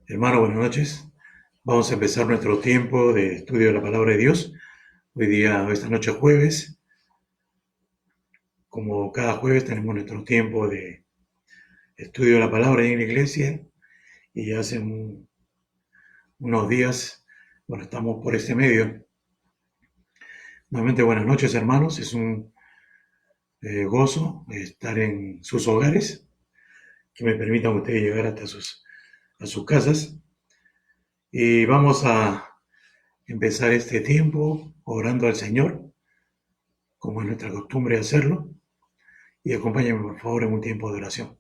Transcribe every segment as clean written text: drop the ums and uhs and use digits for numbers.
Hermano, buenas noches. Vamos a empezar nuestro tiempo de estudio de la palabra de Dios. Esta noche jueves, como cada jueves tenemos nuestro tiempo de estudio de la palabra ahí en la iglesia y ya hace unos días, bueno, estamos por este medio. Nuevamente buenas noches, hermanos. Es un gozo estar en sus hogares, que me permitan ustedes llegar hasta a sus casas. Y vamos a empezar este tiempo orando al Señor, como es nuestra costumbre hacerlo. Y acompáñame por favor en un tiempo de oración.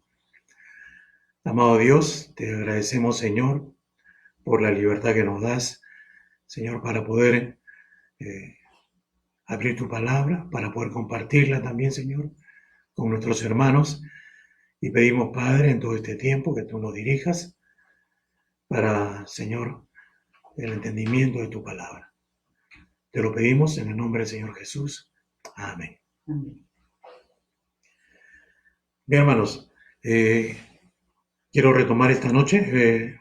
Amado Dios, te agradecemos, Señor, por la libertad que nos das, Señor, para poder eh, abrir tu palabra, para poder compartirla también, Señor, con nuestros hermanos. Y pedimos, Padre, en todo este tiempo que tú nos dirijas para, Señor, el entendimiento de tu palabra. Te lo pedimos en el nombre del Señor Jesús. Amén. Amén. Bien, hermanos, quiero retomar esta noche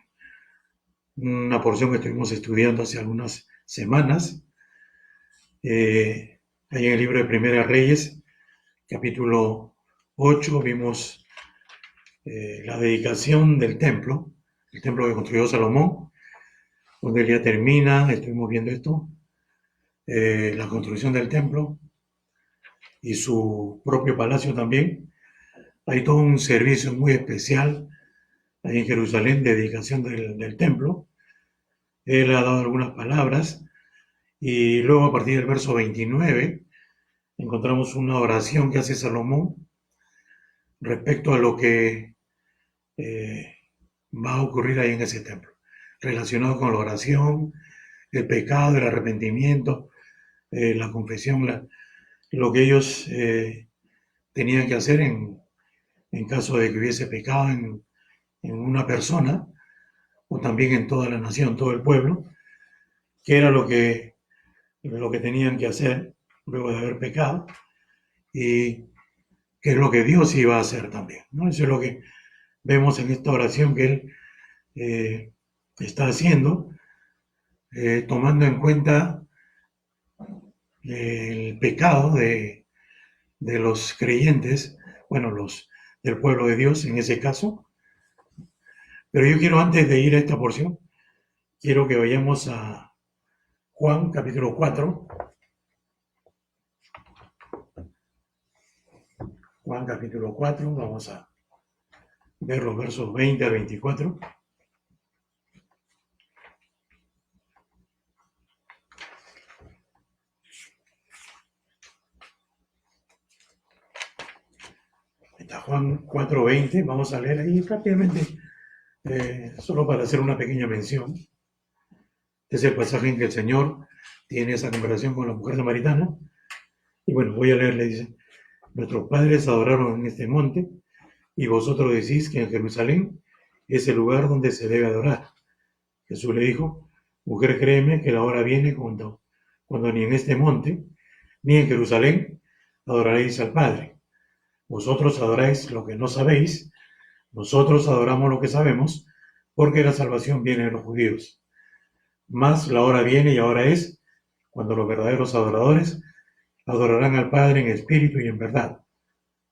una porción que estuvimos estudiando hace algunas semanas, ahí en el libro de Primera Reyes, capítulo 8, vimos la dedicación del templo, el templo que construyó Salomón, donde él ya termina, estuvimos viendo esto, la construcción del templo y su propio palacio también. Hay todo un servicio muy especial ahí en Jerusalén de dedicación del templo. Él ha dado algunas palabras y luego a partir del verso 29 encontramos una oración que hace Salomón respecto a lo que va a ocurrir ahí en ese templo, relacionado con la oración, el pecado, el arrepentimiento, la confesión, lo que ellos tenían que hacer en caso de que hubiese pecado en una persona o también en toda la nación, todo el pueblo, que era lo que tenían que hacer luego de haber pecado y que es lo que Dios iba a hacer también, ¿no? Eso es lo que vemos en esta oración que él está haciendo, tomando en cuenta el pecado de los creyentes, bueno, los del pueblo de Dios en ese caso. Pero yo quiero, antes de ir a esta porción, quiero que vayamos a Juan capítulo 4. Juan capítulo 4, vamos a ver los versos 20 al 24. Está Juan 4:20, vamos a leer ahí rápidamente, solo para hacer una pequeña mención. Es el pasaje en que el Señor tiene esa conversación con la mujer samaritana. Y bueno, voy a leerle, dice: nuestros padres adoraron en este monte, y vosotros decís que en Jerusalén es el lugar donde se debe adorar. Jesús le dijo: mujer, créeme que la hora viene cuando ni en este monte, ni en Jerusalén adoraréis al Padre. Vosotros adoráis lo que no sabéis, nosotros adoramos lo que sabemos, porque la salvación viene de los judíos. Mas la hora viene y ahora es, cuando los verdaderos adoradores adorarán al Padre en espíritu y en verdad,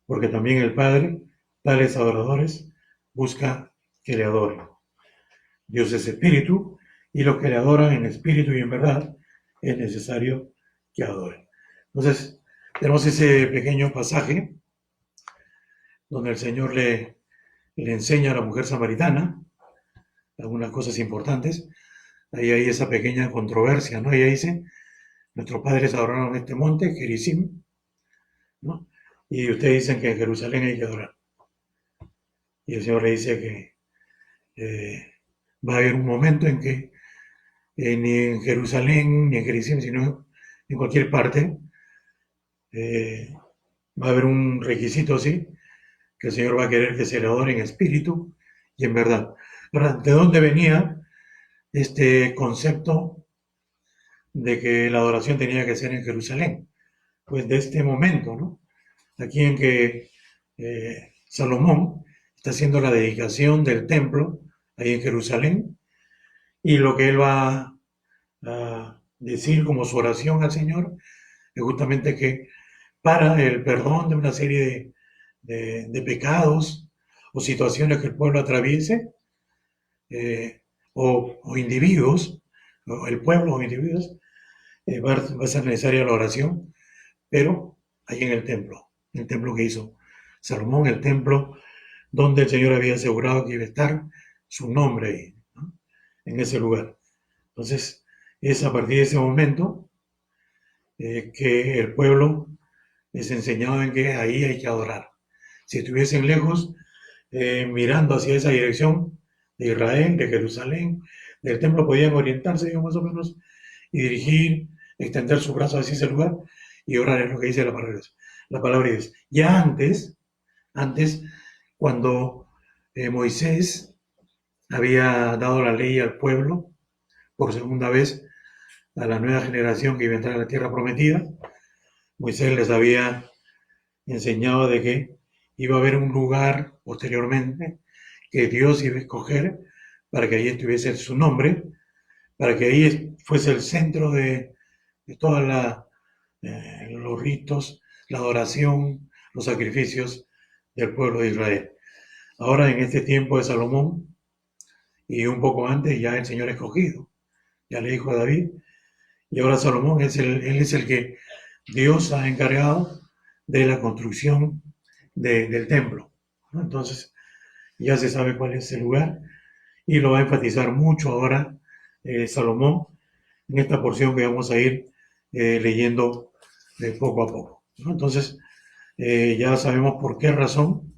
porque también el Padre, tales adoradores, busca que le adoren. Dios es espíritu, y los que le adoran en espíritu y en verdad, es necesario que adoren. Entonces, tenemos ese pequeño pasaje donde el Señor le enseña a la mujer samaritana algunas cosas importantes. Ahí hay esa pequeña controversia, ¿no? Ella dice: nuestros padres adoraron este monte, Gerizim, ¿no? Y ustedes dicen que en Jerusalén hay que adorar. Y el Señor le dice que va a haber un momento en que ni en Jerusalén, ni en Gerizim, sino en cualquier parte, va a haber un requisito así, que el Señor va a querer que se le adore en espíritu y en verdad. Ahora, ¿de dónde venía este concepto de que la adoración tenía que ser en Jerusalén? Pues de este momento, ¿no? Aquí en que Salomón está haciendo la dedicación del templo ahí en Jerusalén, Y lo que él va a decir como su oración al Señor es justamente que para el perdón de una serie de pecados o situaciones que el pueblo atraviese, o individuos, o el pueblo o individuos, va a ser necesaria la oración, pero ahí en el templo que hizo Salomón, el templo donde el Señor había asegurado que iba a estar su nombre ahí, ¿no? En ese lugar. Entonces, es a partir de ese momento que el pueblo es enseñado en que ahí hay que adorar. Si estuviesen lejos, mirando hacia esa dirección de Israel, de Jerusalén, del templo, podían orientarse, digamos, más o menos, y dirigir, extender su brazo hacia ese lugar y orar, es lo que dice la palabra de Dios. La palabra de Dios. Ya antes cuando Moisés había dado la ley al pueblo por segunda vez a la nueva generación que iba a entrar a la tierra prometida, Moisés les había enseñado de que iba a haber un lugar posteriormente que Dios iba a escoger para que ahí estuviese su nombre, para que ahí fuese el centro de todos los ritos, la adoración, los sacrificios del pueblo de Israel. Ahora en este tiempo de Salomón y un poco antes ya el Señor escogido, ya le dijo a David, y ahora Salomón él es el que Dios ha encargado de la construcción del templo, ¿no? Entonces ya se sabe cuál es el lugar y lo va a enfatizar mucho ahora Salomón en esta porción que vamos a ir leyendo poco a poco, ¿no? Entonces ya sabemos por qué razón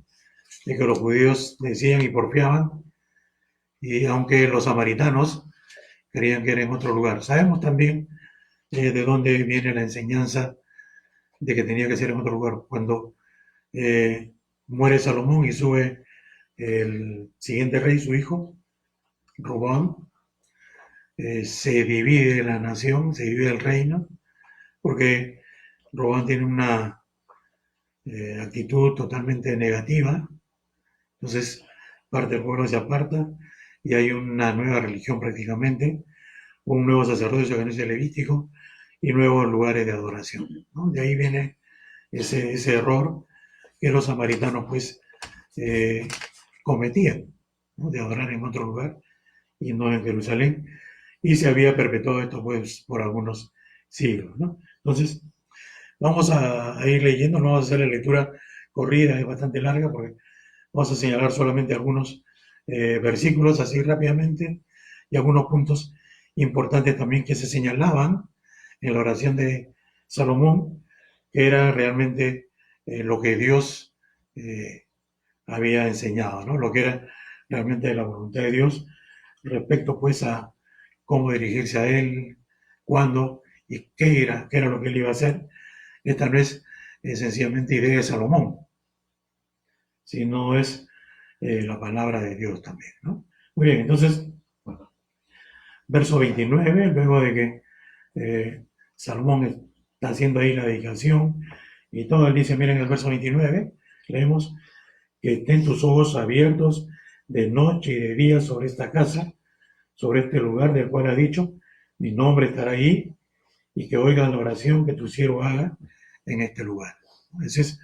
de que los judíos decían y porfiaban, y aunque los samaritanos creían que era en otro lugar. Sabemos también de dónde viene la enseñanza de que tenía que ser en otro lugar. Cuando muere Salomón y sube el siguiente rey, su hijo, Robán, se divide la nación, se divide el reino, porque Robán tiene una actitud totalmente negativa. Entonces, parte del pueblo se aparta y hay una nueva religión prácticamente, un nuevo sacerdocio que no es el levítico y nuevos lugares de adoración, ¿no? De ahí viene ese error que los samaritanos pues eh, cometían, ¿no? De adorar en otro lugar y no en Jerusalén, y se había perpetuado esto pues por algunos siglos, ¿no? Entonces, vamos a ir leyendo, no vamos a hacer la lectura corrida, es bastante larga porque vamos a señalar solamente algunos versículos así rápidamente y algunos puntos importantes también que se señalaban en la oración de Salomón, que era realmente lo que Dios había enseñado, ¿no? Lo que era realmente la voluntad de Dios respecto pues a cómo dirigirse a Él, cuándo y qué era lo que Él iba a hacer. Esta no es sencillamente idea de Salomón, sino es la palabra de Dios también, ¿no? Muy bien, entonces, bueno, verso 29, luego de que Salomón está haciendo ahí la dedicación y todo, él dice, miren el verso 29, leemos, que estén tus ojos abiertos de noche y de día sobre esta casa, sobre este lugar del cual ha dicho, mi nombre estará ahí, y que oigan la oración que tu siervo haga en este lugar. Ese es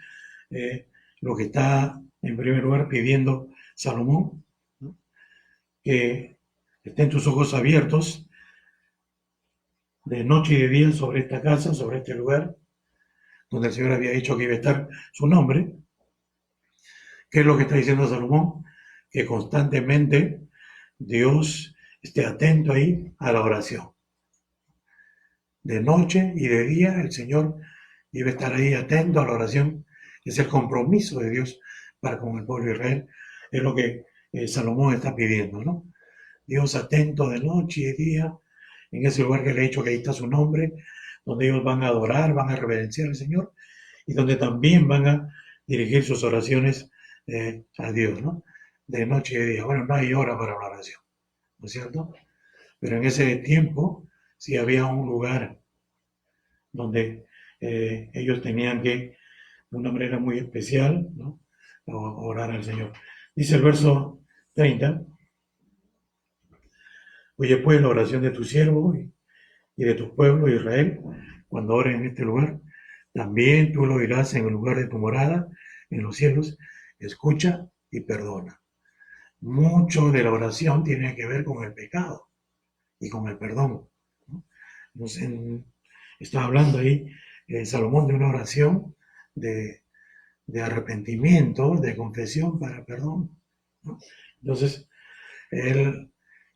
lo que está en primer lugar pidiendo Salomón, ¿no? Que estén tus ojos abiertos de noche y de día sobre esta casa, sobre este lugar, donde el Señor había dicho que iba a estar su nombre. ¿Qué es lo que está diciendo Salomón? Que constantemente Dios esté atento ahí a la oración. De noche y de día el Señor iba a estar ahí atento a la oración. Es el compromiso de Dios para con el pueblo de Israel. Es lo que Salomón está pidiendo, ¿no? Dios atento de noche y de día en ese lugar que le he dicho que ahí está su nombre, donde ellos van a adorar, van a reverenciar al Señor y donde también van a dirigir sus oraciones a Dios, ¿no? De noche y de día. Bueno, no hay hora para la oración, ¿no es cierto? Pero en ese tiempo sí había un lugar donde ellos tenían que, de una manera muy especial, ¿no? Orar al Señor. Dice el verso 30, Oye pues la oración de tu siervo y de tu pueblo Israel, cuando ores en este lugar. También tú lo dirás en el lugar de tu morada, en los cielos. Escucha y perdona. Mucho de la oración tiene que ver con el pecado y con el perdón, ¿no? Entonces, está hablando ahí Salomón de una oración de, de arrepentimiento, de confesión para perdón, ¿no? Entonces, él,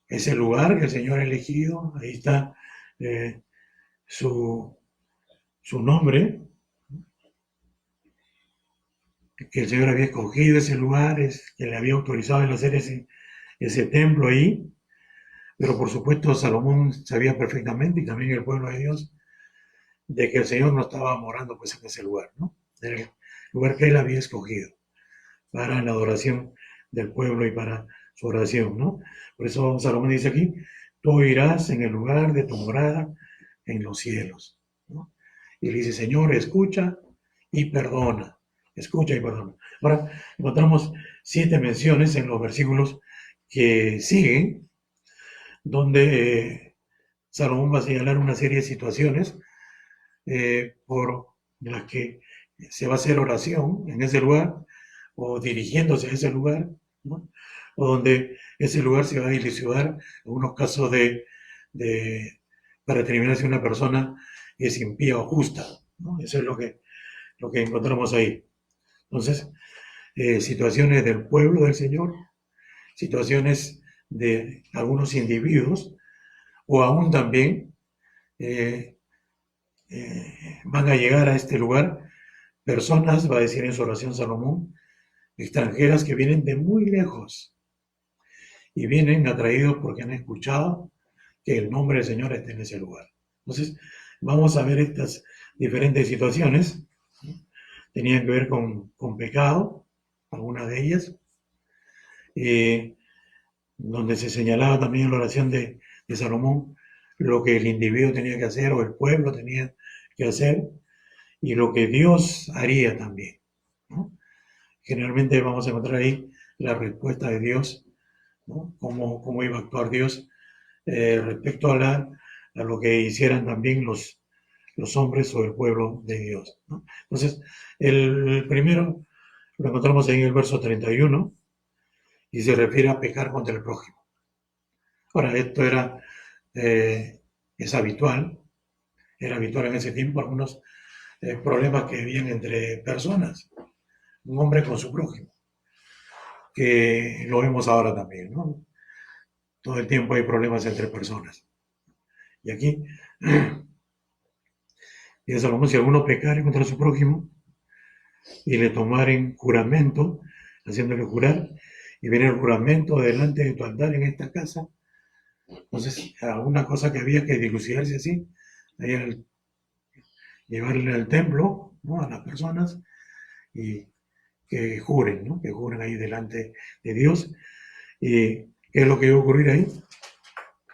ese lugar que el Señor ha elegido, ahí está eh, su, su nombre, que el Señor había escogido ese lugar, que le había autorizado en hacer ese templo ahí, pero por supuesto Salomón sabía perfectamente, y también el pueblo de Dios, de que el Señor no estaba morando pues en ese lugar, ¿no? En el lugar que él había escogido para la adoración del pueblo y para su oración, ¿no? Por eso Salomón dice aquí, tú irás en el lugar de tu morada en los cielos, ¿no? Y le dice, Señor, escucha y perdona, escucha y perdona. Ahora, encontramos 7 menciones en los versículos que siguen, donde Salomón va a señalar una serie de situaciones por las que se va a hacer oración en ese lugar o dirigiéndose a ese lugar, ¿no? O donde ese lugar se va a dilucidar en unos casos de para determinar si una persona es impía o justa, ¿no? Eso es lo que encontramos ahí. Entonces, situaciones del pueblo del Señor, situaciones de algunos individuos, o aún también eh, van a llegar a este lugar personas, va a decir en su oración Salomón, extranjeras que vienen de muy lejos y vienen atraídos porque han escuchado que el nombre del Señor está en ese lugar. Entonces, vamos a ver estas diferentes situaciones. Tenían que ver con pecado, algunas de ellas, eh, donde se señalaba también en la oración de Salomón lo que el individuo tenía que hacer o el pueblo tenía que hacer y lo que Dios haría también, ¿no? Generalmente vamos a encontrar ahí la respuesta de Dios, ¿no? Cómo iba a actuar Dios respecto a lo que hicieran también los hombres o el pueblo de Dios, ¿no? Entonces, el primero lo encontramos ahí en el verso 31 y se refiere a pecar contra el prójimo. Ahora, esto eh, es habitual, era habitual en ese tiempo algunos problemas que habían entre personas, un hombre con su prójimo, que lo vemos ahora también, ¿no? Todo el tiempo hay problemas entre personas. Y aquí dice Salomón, si alguno pecare contra su prójimo y le tomaren juramento, haciéndole jurar, y viene el juramento delante de tu altar en esta casa, entonces alguna cosa que había que dilucidarse así, ahí llevarle al templo, ¿no? A las personas y que juren, ¿no? Que juren ahí delante de Dios. ¿Y qué es lo que va a ocurrir ahí?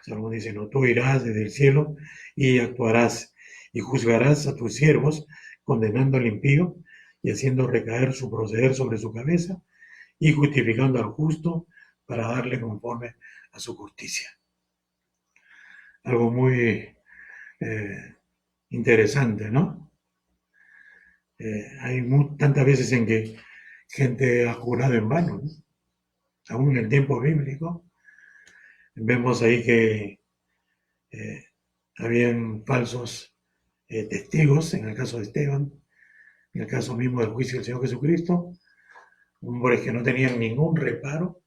Salomón dice, no, tú irás desde el cielo y actuarás y juzgarás a tus siervos, condenando al impío y haciendo recaer su proceder sobre su cabeza y justificando al justo para darle conforme a su justicia. Algo muy interesante, ¿no? Hay tantas veces en que gente ha jurado en vano, ¿no? Aún en el tiempo bíblico, vemos ahí que eh, habían falsos testigos, en el caso de Esteban, en el caso mismo del juicio del Señor Jesucristo, hombres que no tenían ningún reparo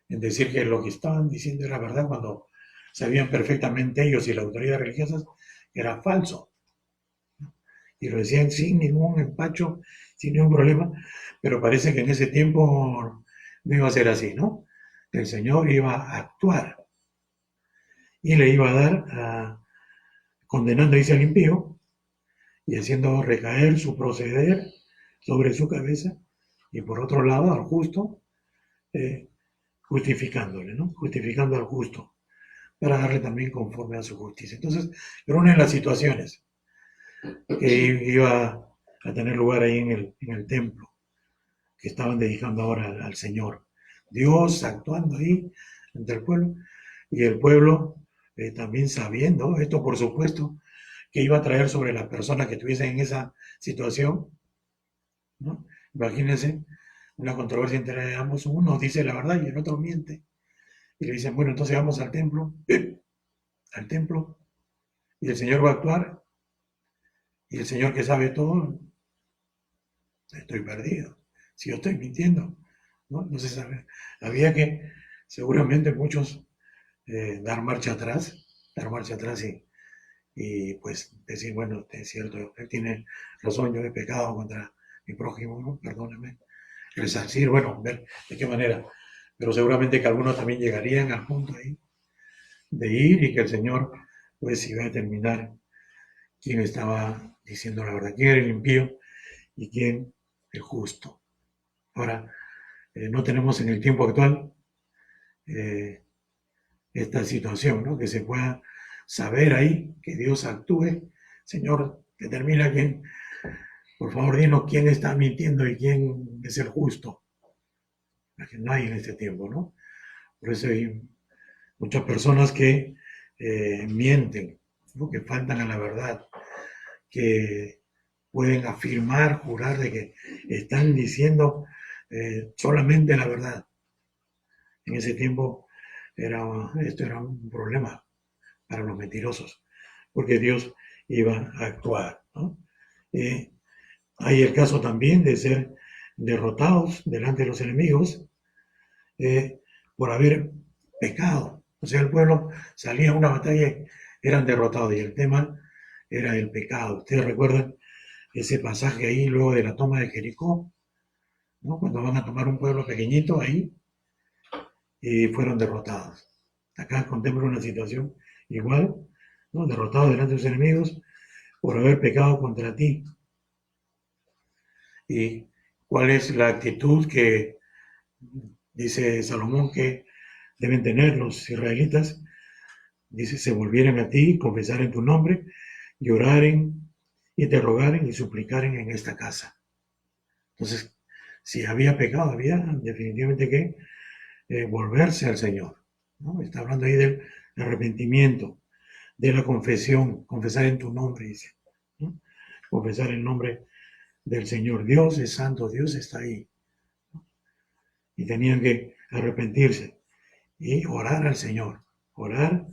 en decir que lo que estaban diciendo era verdad cuando sabían perfectamente ellos y las autoridades religiosas que era falso. Y lo decían sin ningún empacho, sin ningún problema, pero parece que en ese tiempo no iba a ser así, ¿no? El Señor iba a actuar y le iba a dar, condenando, dice al impío, y haciendo recaer su proceder sobre su cabeza, y por otro lado al justo, eh, justificándole, ¿no? Justificando al justo, para darle también conforme a su justicia. Entonces, era una de las situaciones que iba a tener lugar ahí en el templo, que estaban dedicando ahora al Señor. Dios actuando ahí entre el pueblo, Y el pueblo, también sabiendo esto, por supuesto, que iba a traer sobre las personas que estuviesen en esa situación, ¿no? Imagínense una controversia entre ambos, uno dice la verdad y el otro miente. Y le dicen, bueno, entonces vamos al templo, y el Señor va a actuar, y el Señor que sabe todo, estoy perdido. Si yo estoy mintiendo, ¿no? No se sabe. Había que, seguramente muchos, dar marcha atrás y pues decir, bueno, es cierto, él tiene razón, yo he pecado contra mi prójimo, ¿no? Perdóname. Resarcir, bueno, ver de qué manera. Pero seguramente que algunos también llegarían al punto ahí de ir y que el Señor pues iba a determinar quién estaba diciendo la verdad, quién era el impío y quién el justo. Ahora, no tenemos en el tiempo actual eh, esta situación, ¿no? Que se pueda saber ahí, que Dios actúe. Señor, determina quién, por favor, dinos quién está mintiendo y quién es el justo. Que no hay en este tiempo, ¿no? Por eso hay muchas personas que mienten, ¿no? Que faltan a la verdad, que pueden afirmar, jurar de que están diciendo solamente la verdad. En ese tiempo esto era un problema para los mentirosos, porque Dios iba a actuar, ¿no? Eh, Hay el caso también de ser derrotados delante de los enemigos eh, por haber pecado. O sea, el pueblo salía a una batalla y eran derrotados, y el tema era el pecado. Ustedes recuerdan ese pasaje ahí luego de la toma de Jericó, ¿no? Cuando van a tomar un pueblo pequeñito ahí y fueron derrotados. Acá contempla una situación igual, ¿no? Derrotados delante de sus enemigos por haber pecado contra ti. ¿Y cuál es la actitud que dice Salomón que deben tener los israelitas? Dice, se volvieran a ti, confesaren tu nombre, lloraren y te rogaren y suplicaren en esta casa. Entonces, si había pecado, había definitivamente que volverse al Señor, ¿no? Está hablando ahí del arrepentimiento, de la confesión, confesar en tu nombre, dice, ¿no? Confesar el nombre del Señor. Dios es santo, Dios está ahí. Y tenían que arrepentirse y orar al Señor, orar,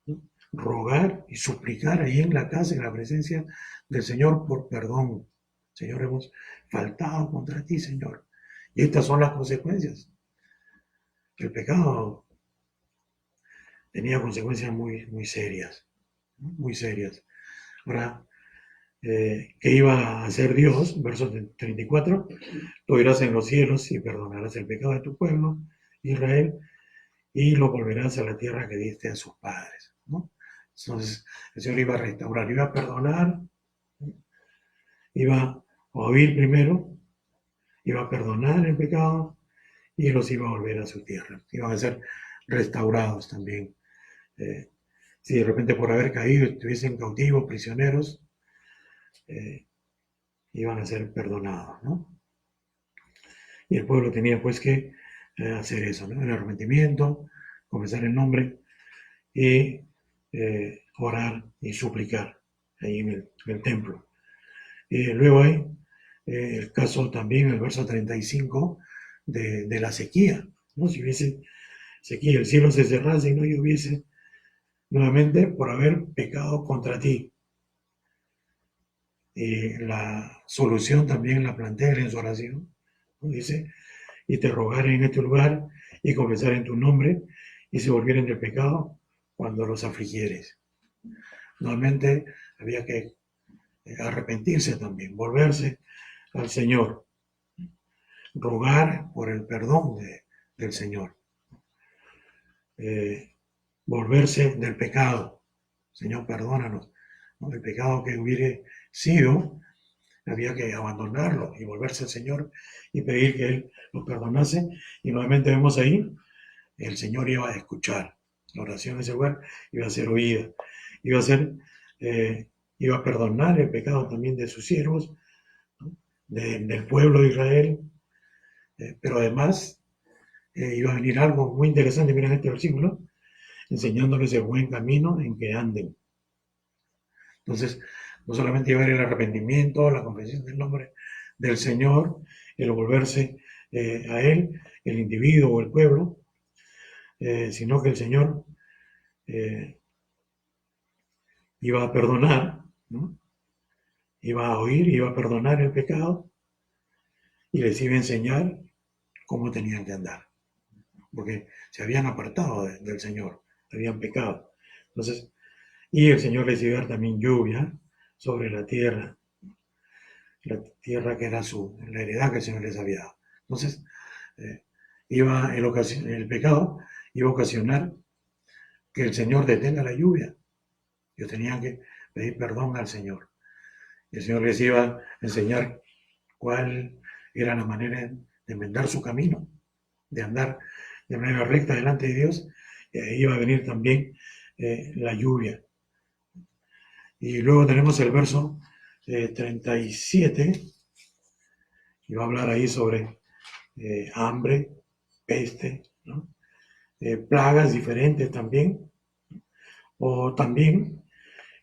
¿no? Rogar y suplicar ahí en la casa, en la presencia del Señor por perdón. Señor, hemos faltado contra ti, Señor. Y estas son las consecuencias. El pecado tenía consecuencias muy serias, ¿no? Muy serias. Ahora, ¿qué iba a hacer Dios? Verso 34, tú irás en los cielos y perdonarás el pecado de tu pueblo, Israel, y lo volverás a la tierra que diste a sus padres, ¿no? Entonces, el Señor iba a restaurar, iba a perdonar, iba a oír primero, iba a perdonar el pecado y los iba a volver a su tierra. Iban a ser restaurados también. Eh, si de repente por haber caído estuviesen cautivos, prisioneros, eh, iban a ser perdonados, ¿no? Y el pueblo tenía pues que hacer eso, ¿no? El arrepentimiento, confesar el nombre y orar y suplicar ahí en el templo. Luego hay el caso también, el verso 35, de la sequía, ¿no? Si hubiese sequía, el cielo se cerrase y no lloviese nuevamente por haber pecado contra ti. La solución también la plantea en su oración, ¿no? Dice, y te rogaré en este lugar y confesar en tu nombre y se volvieren del pecado cuando los afligieres. Normalmente había que arrepentirse también, volverse al Señor, rogar por el perdón del Señor, eh, volverse del pecado. Señor, perdónanos, ¿no? El pecado que hubiera sido, había que abandonarlo y volverse al Señor y pedir que Él nos perdonase. Y nuevamente vemos ahí, el Señor iba a escuchar. La oración de ese lugar iba a ser oída, iba a ser, iba a perdonar el pecado también de sus siervos, ¿no? Del pueblo de Israel, pero además iba a venir algo muy interesante, miren este versículo, enseñándoles el buen camino en que anden. Entonces, no solamente llevar el arrepentimiento, la confesión del nombre del Señor, el volverse a Él, el individuo o el pueblo, sino que el Señor iba a perdonar, ¿no? Iba a oír, iba a perdonar el pecado y les iba a enseñar cómo tenían que andar, porque se habían apartado del Señor, habían pecado. Entonces, y el Señor les iba a dar también lluvia sobre la tierra que era la heredad que el Señor les había dado. Entonces, eh, el pecado iba a ocasionar que el Señor detenga la lluvia. Ellos tenían que pedir perdón al Señor. Y el Señor les iba a enseñar cuál era la manera de enmendar su camino, de andar de manera recta delante de Dios, y ahí iba a venir también la lluvia. Y luego tenemos el verso 37, y va a hablar ahí sobre hambre, peste, ¿no? Plagas diferentes también, o también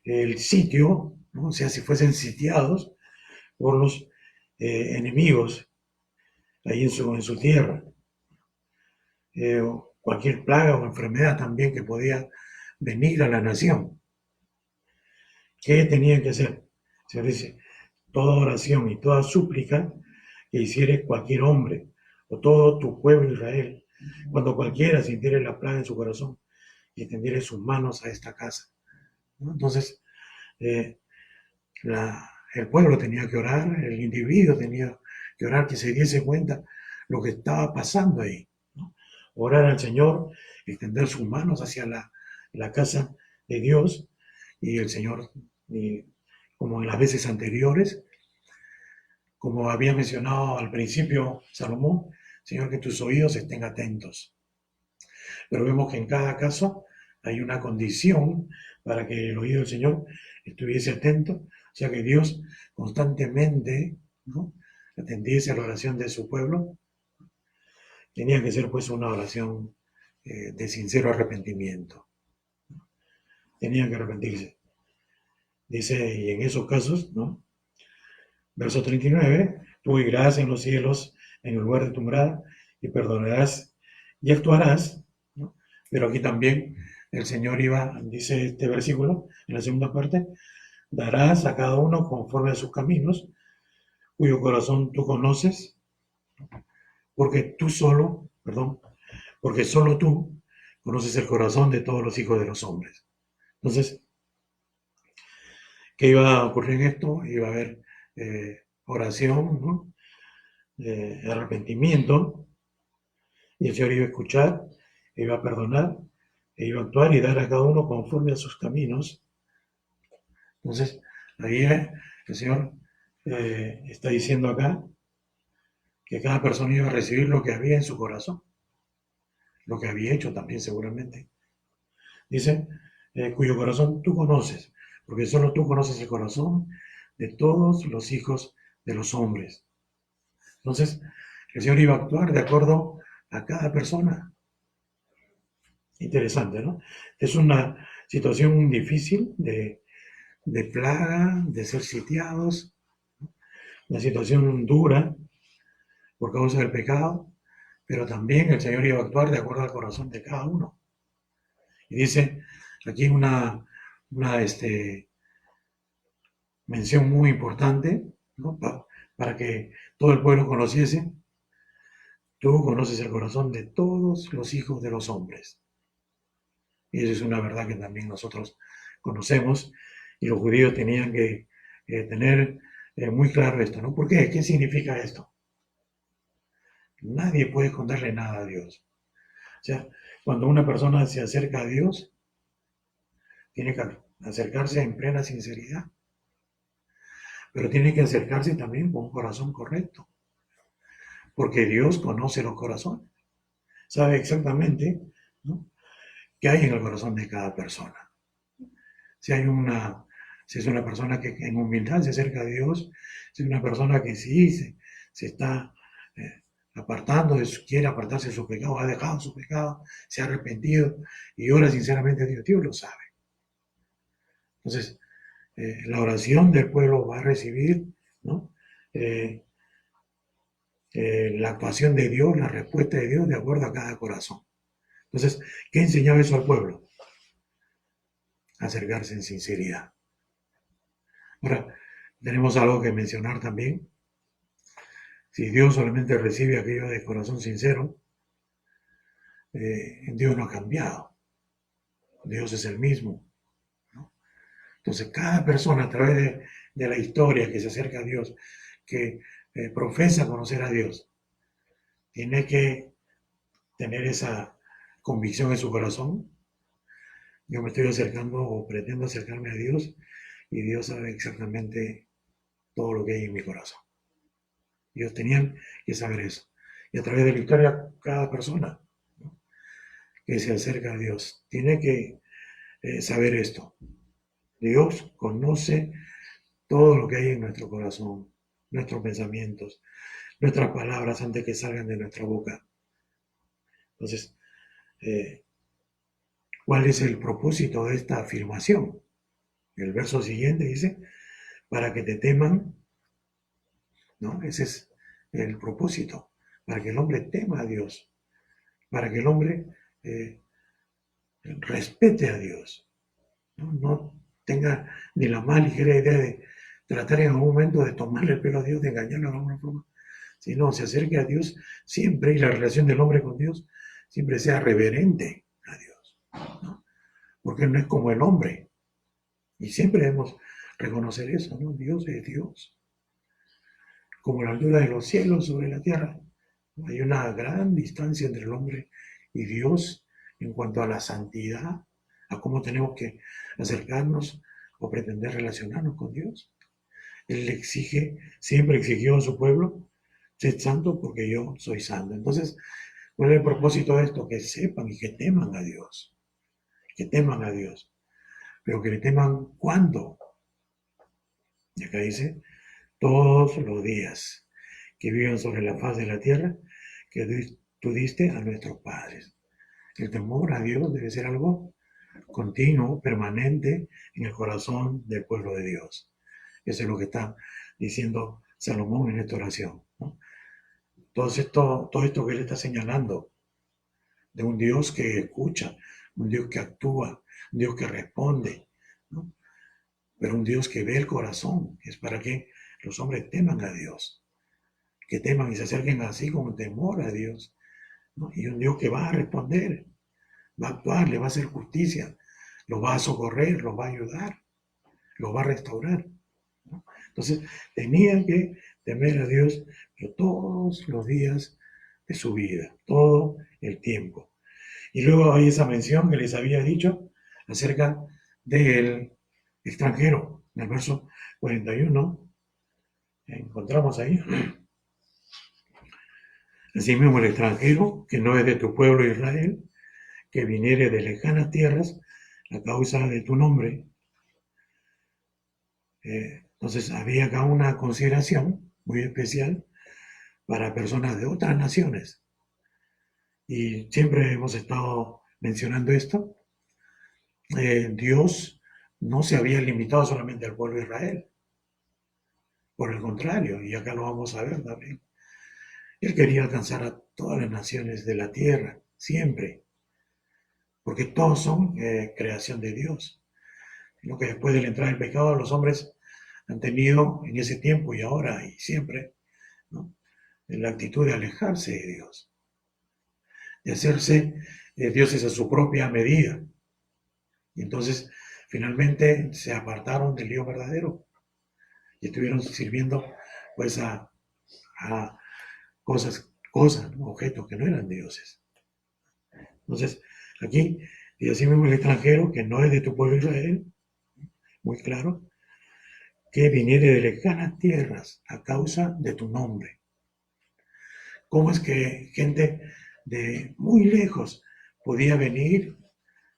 el sitio, ¿no? O sea, si fuesen sitiados por los enemigos ahí en su tierra, o cualquier plaga o enfermedad también que podía venir a la nación. ¿Qué tenían que hacer? Se dice, toda oración y toda súplica que hiciere cualquier hombre o todo tu pueblo Israel, cuando cualquiera sintiere la plaga en su corazón y extendiere sus manos a esta casa, ¿no? Entonces, eh, el pueblo tenía que orar, el individuo tenía que orar, que se diese cuenta lo que estaba pasando ahí, ¿no? Orar al Señor, extender sus manos hacia la casa de Dios, y el Señor, como en las veces anteriores, como había mencionado al principio Salomón, Señor, que tus oídos estén atentos. Pero vemos que en cada caso hay una condición para que el oído del Señor estuviese atento, o sea que Dios constantemente, ¿no?, atendiese a la oración de su pueblo. Tenía que ser pues una oración de sincero arrepentimiento. Tenían que arrepentirse. Dice, y en esos casos, ¿no? Verso 39, tú irás en los cielos, en el lugar de tu morada, y perdonarás y actuarás, ¿no? Pero aquí también el Señor iba, dice este versículo, en la segunda parte, darás a cada uno conforme a sus caminos, cuyo corazón tú conoces, porque solo tú conoces el corazón de todos los hijos de los hombres. Entonces, ¿qué iba a ocurrir en esto? Iba a haber oración, ¿no?, arrepentimiento, y el Señor iba a escuchar, iba a perdonar, e iba a actuar y dar a cada uno conforme a sus caminos. Entonces, ahí el Señor está diciendo acá que cada persona iba a recibir lo que había en su corazón, lo que había hecho también seguramente. Dice, cuyo corazón tú conoces, porque solo tú conoces el corazón de todos los hijos de los hombres. Entonces, el Señor iba a actuar de acuerdo a cada persona. Interesante, ¿no? Es una situación difícil de plaga, de ser sitiados, una situación dura por causa del pecado, pero también el Señor iba a actuar de acuerdo al corazón de cada uno. Y dice aquí una mención muy importante, ¿no?, para que todo el pueblo conociese: tú conoces el corazón de todos los hijos de los hombres. Y eso es una verdad que también nosotros conocemos, y los judíos tenían que tener muy claro esto, ¿no? ¿Por qué? ¿Qué significa esto? Nadie puede esconderle nada a Dios. O sea, cuando una persona se acerca a Dios, tiene que acercarse en plena sinceridad, pero tiene que acercarse también con un corazón correcto, porque Dios conoce los corazones, sabe exactamente, ¿no?, qué hay en el corazón de cada persona. Si es una persona que en humildad se acerca a Dios, si es una persona que sí se está apartando, quiere apartarse de su pecado, ha dejado su pecado, se ha arrepentido y ora sinceramente a Dios. Dios lo sabe. Entonces, la oración del pueblo va a recibir, ¿no? La actuación de Dios, la respuesta de Dios de acuerdo a cada corazón. Entonces, ¿qué enseñaba eso al pueblo? Acercarse en sinceridad. Ahora, tenemos algo que mencionar también. Si Dios solamente recibe aquello de corazón sincero, Dios no ha cambiado. Dios es el mismo, ¿no? Entonces, cada persona a través de la historia que se acerca a Dios, que profesa conocer a Dios, tiene que tener esa convicción en su corazón. Yo me estoy acercando o pretendo acercarme a Dios y Dios sabe exactamente todo lo que hay en mi corazón. Ellos tenían que saber eso. Y a través de la historia, cada persona, ¿no?, que se acerca a Dios tiene que saber esto. Dios conoce todo lo que hay en nuestro corazón, nuestros pensamientos, nuestras palabras antes que salgan de nuestra boca. Entonces, ¿cuál es el propósito de esta afirmación? El verso siguiente dice, para que te teman, ¿no? Ese es el propósito, para que el hombre tema a Dios, para que el hombre respete a Dios, ¿no? No tenga ni la más ligera idea de tratar en algún momento de tomarle el pelo a Dios, de engañarlo de alguna forma, sino se acerque a Dios siempre y la relación del hombre con Dios siempre sea reverente a Dios, ¿no? Porque no es como el hombre, y siempre debemos reconocer eso, ¿no? Dios es Dios, como la altura de los cielos sobre la tierra. Hay una gran distancia entre el hombre y Dios en cuanto a la santidad, a cómo tenemos que acercarnos o pretender relacionarnos con Dios. Él exige, siempre exigió a su pueblo, sed santo porque yo soy santo. Entonces, ¿cuál es el propósito de esto? Que sepan y que teman a Dios. Que teman a Dios. Pero que le teman ¿cuándo? Y acá dice, todos los días que vivan sobre la faz de la tierra que tú diste a nuestros padres. El temor a Dios debe ser algo continuo, permanente en el corazón del pueblo de Dios. Eso es lo que está diciendo Salomón en esta oración, ¿no? Todo esto que él está señalando, de un Dios que escucha, un Dios que actúa, un Dios que responde, ¿no? Pero un Dios que ve el corazón, es para que los hombres teman a Dios, que teman y se acerquen así con temor a Dios, ¿no? Y un Dios que va a responder, va a actuar, le va a hacer justicia, lo va a socorrer, lo va a ayudar, lo va a restaurar, ¿no? Entonces, tenían que temer a Dios, pero todos los días de su vida, todo el tiempo. Y luego hay esa mención que les había dicho acerca del extranjero. En el verso 41 encontramos ahí. Asimismo, el extranjero, que no es de tu pueblo Israel, que viniere de lejanas tierras a causa de tu nombre. Entonces, había acá una consideración muy especial para personas de otras naciones. Y siempre hemos estado mencionando esto. Dios no se había limitado solamente al pueblo de Israel. Por el contrario, y acá lo vamos a ver también, Él quería alcanzar a todas las naciones de la tierra, siempre, porque todos son creación de Dios. Lo que después de la entrada del pecado los hombres han tenido en ese tiempo y ahora y siempre, ¿no?, la actitud de alejarse de Dios, de hacerse dioses a su propia medida. Y entonces finalmente se apartaron del Dios verdadero y estuvieron sirviendo pues a cosas, ¿no?, objetos que no eran dioses. Entonces, aquí, y así mismo el extranjero, que no es de tu pueblo Israel, muy claro, que viniere de lejanas tierras a causa de tu nombre. ¿Cómo es que gente de muy lejos podía venir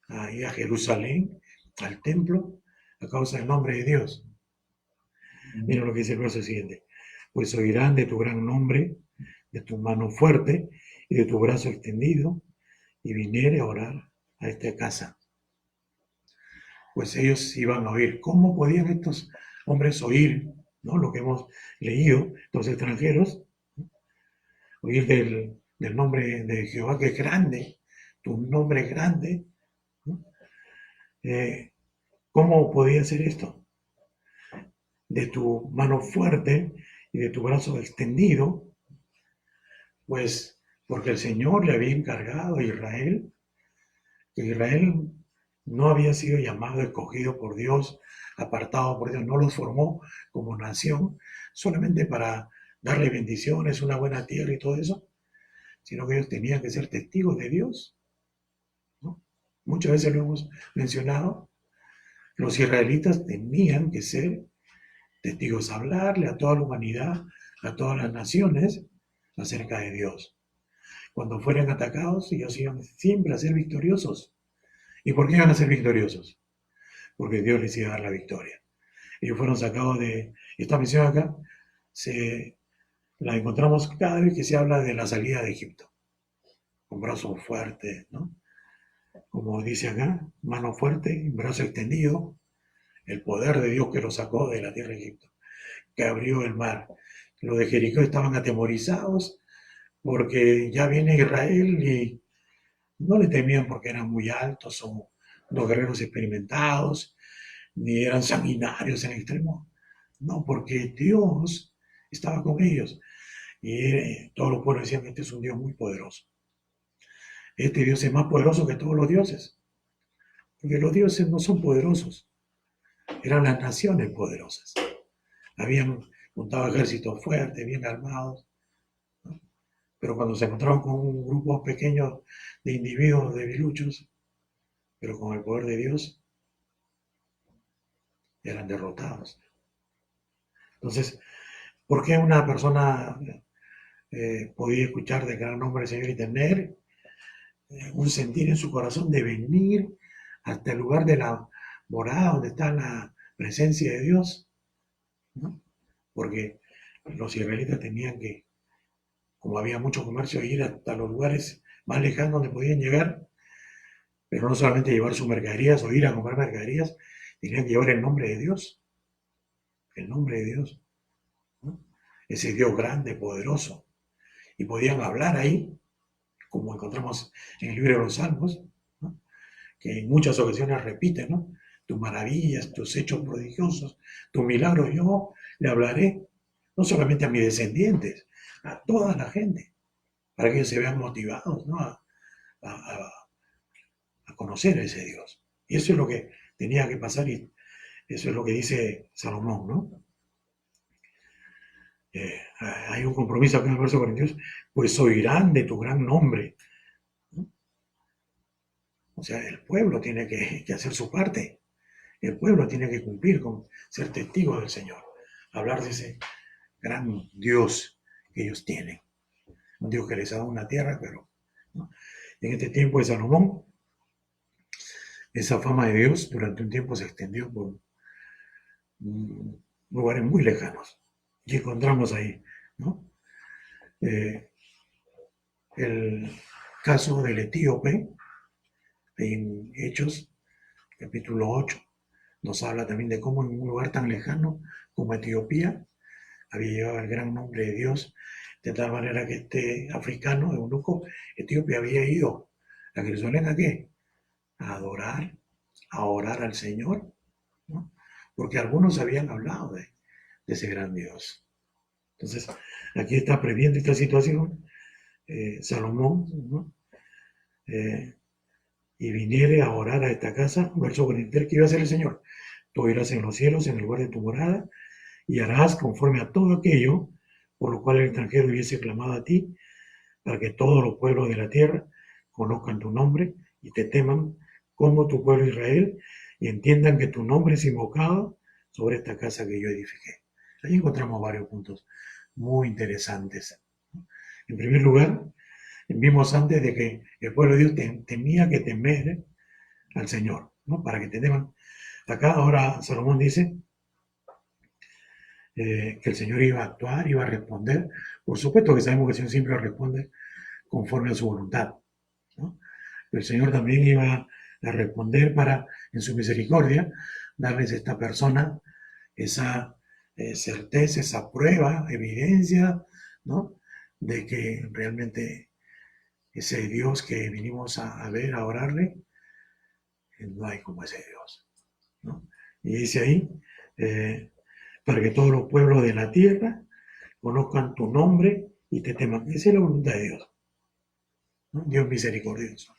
ahí a Jerusalén, al templo, a causa del nombre de Dios? Mira lo que dice el verso siguiente. Pues oirán de tu gran nombre de tu mano fuerte y de tu brazo extendido, y viniere a orar a esta casa. Pues ellos iban a oír. ¿Cómo podían estos hombres oír, ¿no? Lo que hemos leído, los extranjeros, ¿no? Oír del nombre de Jehová, que es grande, tu nombre es grande, ¿no? ¿Cómo podía ser esto? De tu mano fuerte y de tu brazo extendido, pues porque el Señor le había encargado a Israel, que Israel no había sido llamado, escogido por Dios, apartado por Dios, no los formó como nación solamente para darle bendiciones, una buena tierra y todo eso, sino que ellos tenían que ser testigos de Dios, ¿no? Muchas veces lo hemos mencionado, los israelitas tenían que ser testigos, hablarle a toda la humanidad, a todas las naciones, acerca de Dios. Cuando fueran atacados, ellos iban siempre a ser victoriosos. ¿Y por qué iban a ser victoriosos? Porque Dios les iba a dar la victoria. Ellos fueron sacados de esta misión acá, la encontramos cada vez que se habla de la salida de Egipto, con brazos fuertes, ¿no? Como dice acá, mano fuerte, brazo extendido, el poder de Dios que los sacó de la tierra de Egipto, que abrió el mar. Los de Jericó estaban atemorizados porque ya viene Israel y no le temían porque eran muy altos o los guerreros experimentados, ni eran sanguinarios en extremo. No, porque Dios estaba con ellos. Y todos los pueblos decían que este es un Dios muy poderoso. Este Dios es más poderoso que todos los dioses. Porque los dioses no son poderosos. Eran las naciones poderosas. Habían montado ejércitos fuertes, bien armados. ¿No? Pero cuando se encontraron con un grupo pequeño de individuos debiluchos, pero con el poder de Dios, eran derrotados. Entonces, ¿por qué una persona podía escuchar de gran nombre del Señor y tener un sentir en su corazón de venir hasta el lugar de la morada donde está la presencia de Dios? ¿No? Porque los israelitas tenían que, como había mucho comercio, ir hasta los lugares más lejanos donde podían llegar, pero no solamente llevar sus mercaderías o ir a comprar mercaderías, tenían que llevar el nombre de Dios, el nombre de Dios, ¿no? Ese Dios grande, poderoso, y podían hablar ahí, como encontramos en el libro de los Salmos, ¿no? Que en muchas ocasiones repiten, ¿no? Tus maravillas, tus hechos prodigiosos, tus milagros, yo le hablaré no solamente a mis descendientes, a toda la gente, para que ellos se vean motivados, ¿no? A conocer a ese Dios. Y eso es lo que tenía que pasar y eso es lo que dice Salomón, ¿no? Hay un compromiso acá en el verso 42, pues oirán de tu gran nombre, ¿no? O sea, el pueblo tiene que hacer su parte. El pueblo tiene que cumplir con ser testigo del Señor, hablar de ese gran Dios que ellos tienen. Un Dios que les ha dado una tierra, pero ¿no? En este tiempo de Salomón, esa fama de Dios durante un tiempo se extendió por lugares muy lejanos. Y encontramos ahí, ¿no? El caso del etíope, en Hechos, capítulo 8, nos habla también de cómo en un lugar tan lejano como Etiopía había llegado el gran nombre de Dios, de tal manera que este africano, eunuco, etíope, había ido a Jerusalén ¿a qué? A adorar, a orar al Señor, ¿no? Porque algunos habían hablado de ese gran Dios. Entonces, aquí está previendo esta situación Salomón, ¿no? Y viniere a orar a esta casa, verso 43, que iba a hacer el Señor. Tú irás en los cielos, en el lugar de tu morada, y harás conforme a todo aquello por lo cual el extranjero hubiese clamado a ti, para que todos los pueblos de la tierra conozcan tu nombre y te teman como tu pueblo Israel, y entiendan que tu nombre es invocado sobre esta casa que yo edifiqué. Ahí encontramos varios puntos muy interesantes. En primer lugar, vimos antes de que el pueblo de Dios tenía que temer al Señor, ¿no? Para que te teman. Acá ahora Salomón dice, que el Señor iba a actuar, iba a responder. Por supuesto que sabemos que el Señor siempre responde conforme a su voluntad, ¿no? Pero el Señor también iba a responder para, en su misericordia, darles a esta persona esa certeza, esa prueba, evidencia, ¿no? De que realmente ese Dios que vinimos a ver, a orarle, no hay como ese Dios, ¿no? Y dice ahí, eh, para que todos los pueblos de la tierra conozcan tu nombre y te teman. Esa es la voluntad de Dios, ¿no? Dios misericordioso.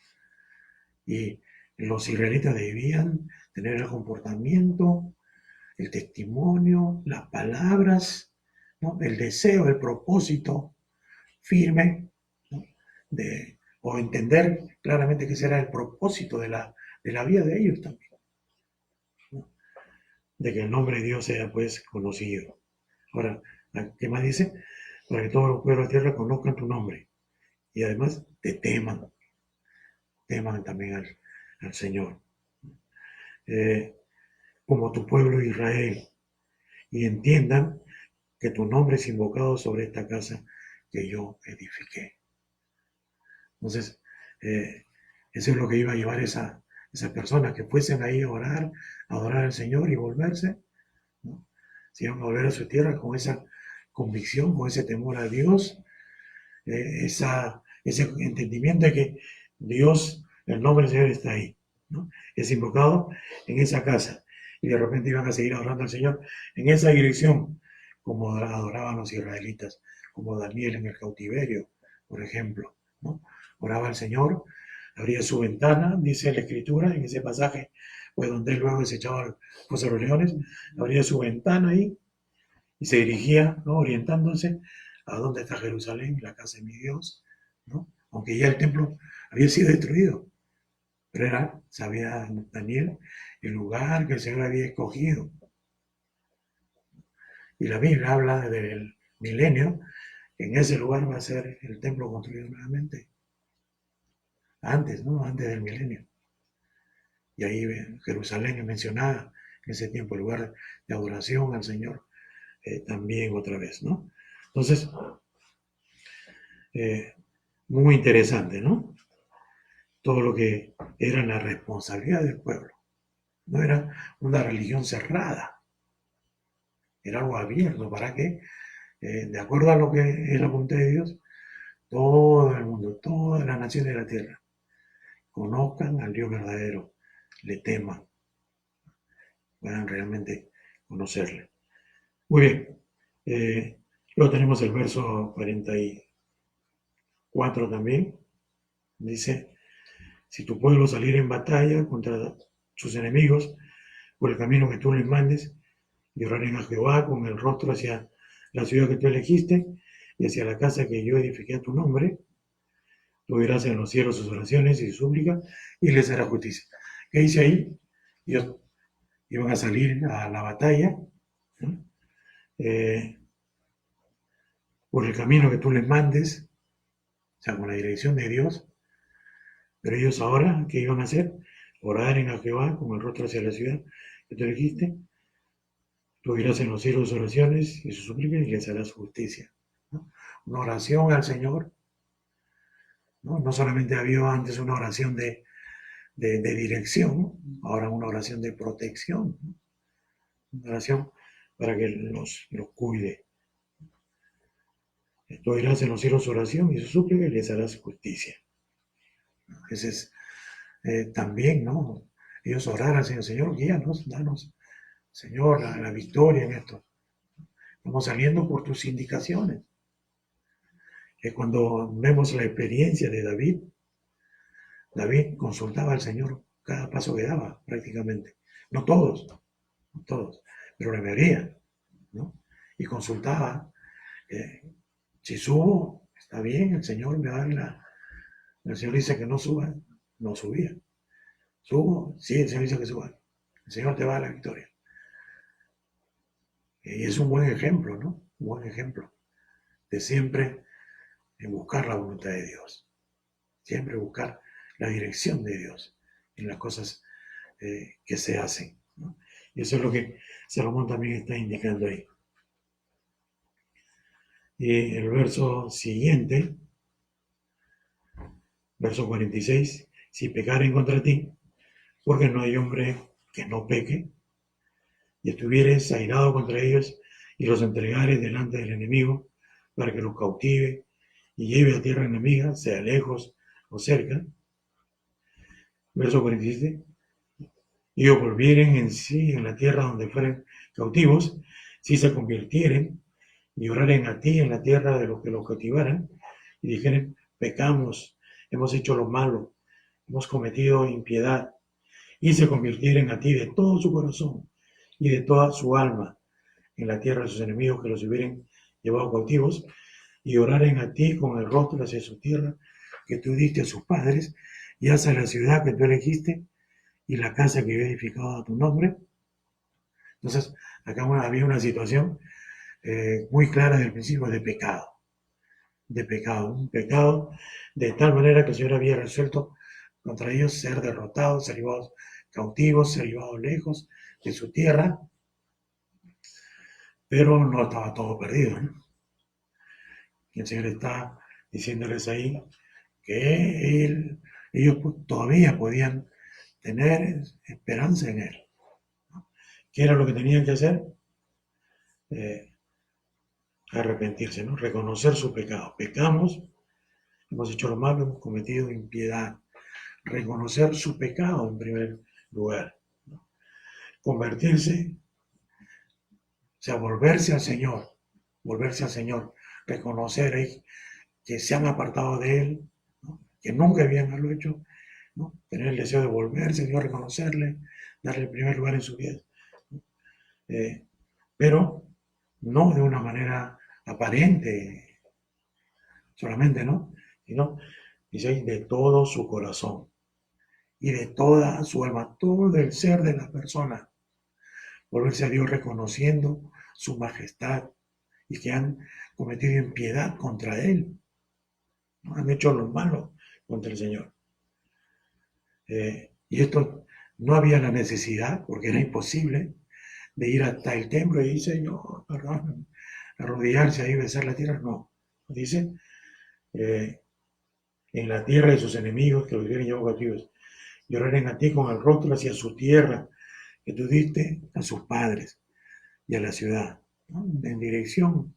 Y los israelitas debían tener el comportamiento, el testimonio, las palabras, ¿no? El deseo, el propósito firme, ¿no? O entender claramente que será el propósito de la vida de ellos también, ¿no? De que el nombre de Dios sea pues conocido. Ahora, ¿qué más dice? Para que todos los pueblos de la tierra conozcan tu nombre y además te teman también al Señor, como tu pueblo Israel, y entiendan que tu nombre es invocado sobre esta casa que yo edifiqué. Entonces, eso es lo que iba a llevar esas personas, que fuesen ahí a orar, a adorar al Señor y volverse, ¿no? Se iban a volver a su tierra con esa convicción, con ese temor a Dios, ese entendimiento de que Dios, el nombre del Señor está ahí, ¿no? Es invocado en esa casa. Y de repente iban a seguir adorando al Señor en esa dirección, como adoraban los israelitas, como Daniel en el cautiverio, por ejemplo, ¿no? Oraba al Señor, abría su ventana, dice la Escritura, en ese pasaje, pues donde él luego se echaba al foso de los leones, abría su ventana ahí y se dirigía, ¿no? Orientándose a dónde está Jerusalén, la casa de mi Dios, ¿no? Aunque ya el templo había sido destruido, pero sabía Daniel, el lugar que el Señor había escogido. Y la Biblia habla del milenio, que en ese lugar va a ser el templo construido nuevamente, antes, ¿no? Antes del milenio. Y ahí Jerusalén es mencionada en ese tiempo, el lugar de adoración al Señor, también otra vez, ¿no? Entonces, eh, muy interesante, ¿no? Todo lo que era la responsabilidad del pueblo. No era una religión cerrada, era algo abierto para que, de acuerdo a lo que es la voluntad de Dios, todo el mundo, todas las naciones de la tierra, conozcan al Dios verdadero, le teman, puedan realmente conocerle. Muy bien, luego tenemos el verso 44 también, dice, si tu pueblo saliera en batalla contra sus enemigos por el camino que tú les mandes, y oraren a Jehová con el rostro hacia la ciudad que tú elegiste y hacia la casa que yo edifiqué a tu nombre, tú oirás en los cielos sus oraciones y sus súplicas y les hará justicia. ¿Qué dice ahí? Ellos iban a salir a la batalla, ¿no? Por el camino que tú les mandes, o sea, con la dirección de Dios, pero ellos ahora, ¿qué iban a hacer? Orar en a Jehová con el rostro hacia la ciudad que tú elegiste, tú oirás en los cielos sus oraciones y sus súplicas y les harás justicia, ¿no? Una oración al Señor, ¿no? No solamente había antes una oración de dirección, ahora una oración de protección, ¿no? Una oración para que los cuide. Tú oirás en los cielos su oración y su súplica y les harás justicia. Ese es también, ¿no? Ellos orar al Señor, Señor, guíanos, danos, Señor, la victoria en esto. Estamos saliendo por tus indicaciones. Que cuando vemos la experiencia de David, David consultaba al Señor cada paso que daba, prácticamente. No todos, no todos, pero la mayoría, ¿no? Y consultaba, eh, si subo, está bien, el Señor me va a dar el Señor dice que no suba, no subía. Subo, sí, el Señor dice que suba. El Señor te va a dar la victoria. Y es un buen ejemplo, ¿no? Un buen ejemplo de siempre buscar la voluntad de Dios. Siempre buscar la dirección de Dios en las cosas que se hacen, ¿no? Y eso es lo que Salomón también está indicando ahí. Y el verso siguiente, verso 46, si pecaren contra ti, porque no hay hombre que no peque, y estuvieres airado contra ellos y los entregares delante del enemigo para que los cautive y lleve a tierra enemiga, sea lejos o cerca. Verso 47, y ellos volvieren en sí en la tierra donde fueren cautivos, si se convirtieren y oraren a ti en la tierra de los que los cautivaran, y dijeren, pecamos, hemos hecho lo malo, hemos cometido impiedad, y se convirtieren a ti de todo su corazón y de toda su alma en la tierra de sus enemigos que los hubieran llevado cautivos, y oraren a ti con el rostro hacia su tierra que tú diste a sus padres, y hacia la ciudad que tú elegiste y la casa que yo he edificado a tu nombre. Entonces, acá había una situación muy clara desde el principio un pecado de tal manera que el Señor había resuelto contra ellos ser derrotados, ser llevados cautivos, ser llevados lejos de su tierra, pero no estaba todo perdido, ¿no? Y el Señor está diciéndoles ahí que ellos todavía podían tener esperanza en Él. ¿Qué era lo que tenían que hacer? Eh, Arrepentirse, ¿no? Reconocer su pecado. Pecamos, hemos hecho lo malo, hemos cometido impiedad. Reconocer su pecado en primer lugar, ¿no? Convertirse, o sea, volverse al Señor, reconocer que se han apartado de Él, ¿no? Que nunca habían haberlo hecho, ¿no? Tener el deseo de volverse, Dios, reconocerle, darle el primer lugar en su vida, ¿no? Pero no de una manera aparente solamente, ¿no? Sino, dice ahí, de todo su corazón y de toda su alma, todo el ser de la persona, volverse a Dios reconociendo su majestad y que han cometido impiedad contra Él, ¿no? Han hecho lo malo contra el Señor. Y esto no había la necesidad, porque era imposible, de ir hasta el templo y decir, Señor, perdón, arrodillarse ahí, besar la tierra, no. Dice, en la tierra de sus enemigos que los hubieran llevado cautivos, lloraren a ti con el rostro hacia su tierra que tú diste a sus padres y a la ciudad, ¿no? En dirección,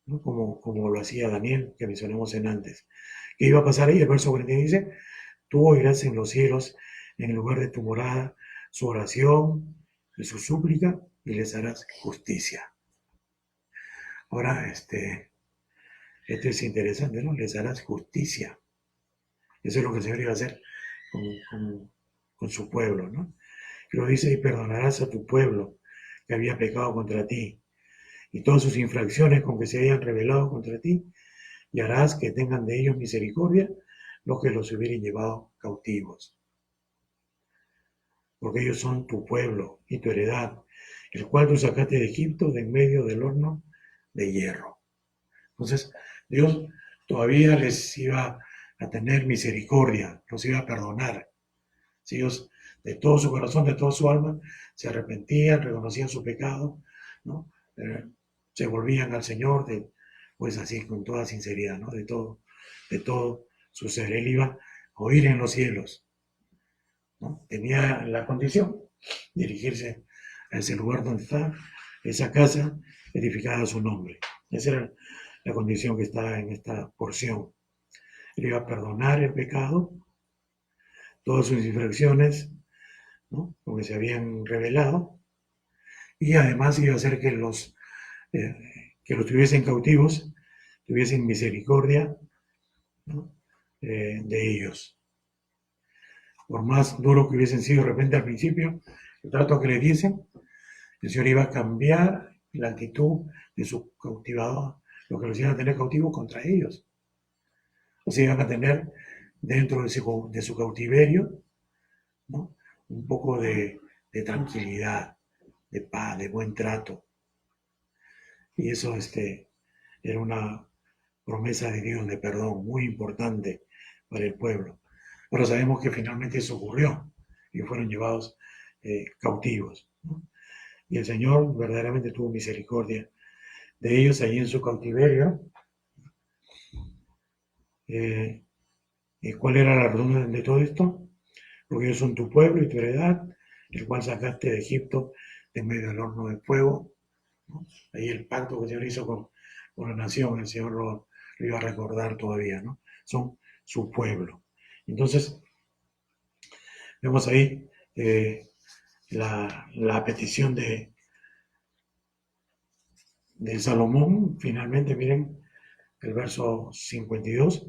¿no? Como lo hacía Daniel, que mencionamos en antes. ¿Qué iba a pasar ahí? El verso 40 dice, tú oirás en los cielos, en el lugar de tu morada, su oración y su súplica, y les harás justicia. Ahora, esto es interesante, ¿no? Les harás justicia. Eso es lo que el Señor iba a hacer con su pueblo, ¿no? Que lo dice, y perdonarás a tu pueblo que había pecado contra ti, y todas sus infracciones con que se hayan rebelado contra ti, y harás que tengan de ellos misericordia los que los hubieran llevado cautivos. Porque ellos son tu pueblo y tu heredad, el cual tú sacaste de Egipto de en medio del horno de hierro. Entonces, Dios todavía les iba a tener misericordia, los iba a perdonar. Si ellos de todo su corazón, de toda su alma, se arrepentían, reconocían su pecado, ¿no? Se volvían al Señor, pues así, con toda sinceridad, ¿no? De todo su ser. Él iba a oír en los cielos, ¿no? Tenía la condición de dirigirse a ese lugar donde está esa casa edificada a su nombre. Esa era la condición que está en esta porción. Él iba a perdonar el pecado, todas sus infracciones, ¿no? Porque se habían revelado, y además iba a hacer que los tuviesen cautivos, tuviesen misericordia, ¿no? De ellos. Por más duro que hubiesen sido de repente al principio, el trato que le diesen, el Señor iba a cambiar la actitud de su cautivador, lo que los iban a tener cautivos contra ellos. O sea, iban a tener dentro de su cautiverio, ¿no? Un poco de tranquilidad, de paz, de buen trato. Y eso era una promesa de Dios de perdón muy importante para el pueblo. Pero sabemos que finalmente eso ocurrió y fueron llevados cautivos, ¿no? Y el Señor verdaderamente tuvo misericordia de ellos ahí en su cautiverio. ¿Y cuál era la razón de todo esto? Porque ellos son tu pueblo y tu heredad, el cual sacaste de Egipto en medio del horno de fuego, ¿no? Ahí el pacto que el Señor hizo con la nación, el Señor lo iba a recordar todavía, ¿no? Son su pueblo. Entonces, vemos ahí la petición de Salomón. Finalmente, miren el verso 52.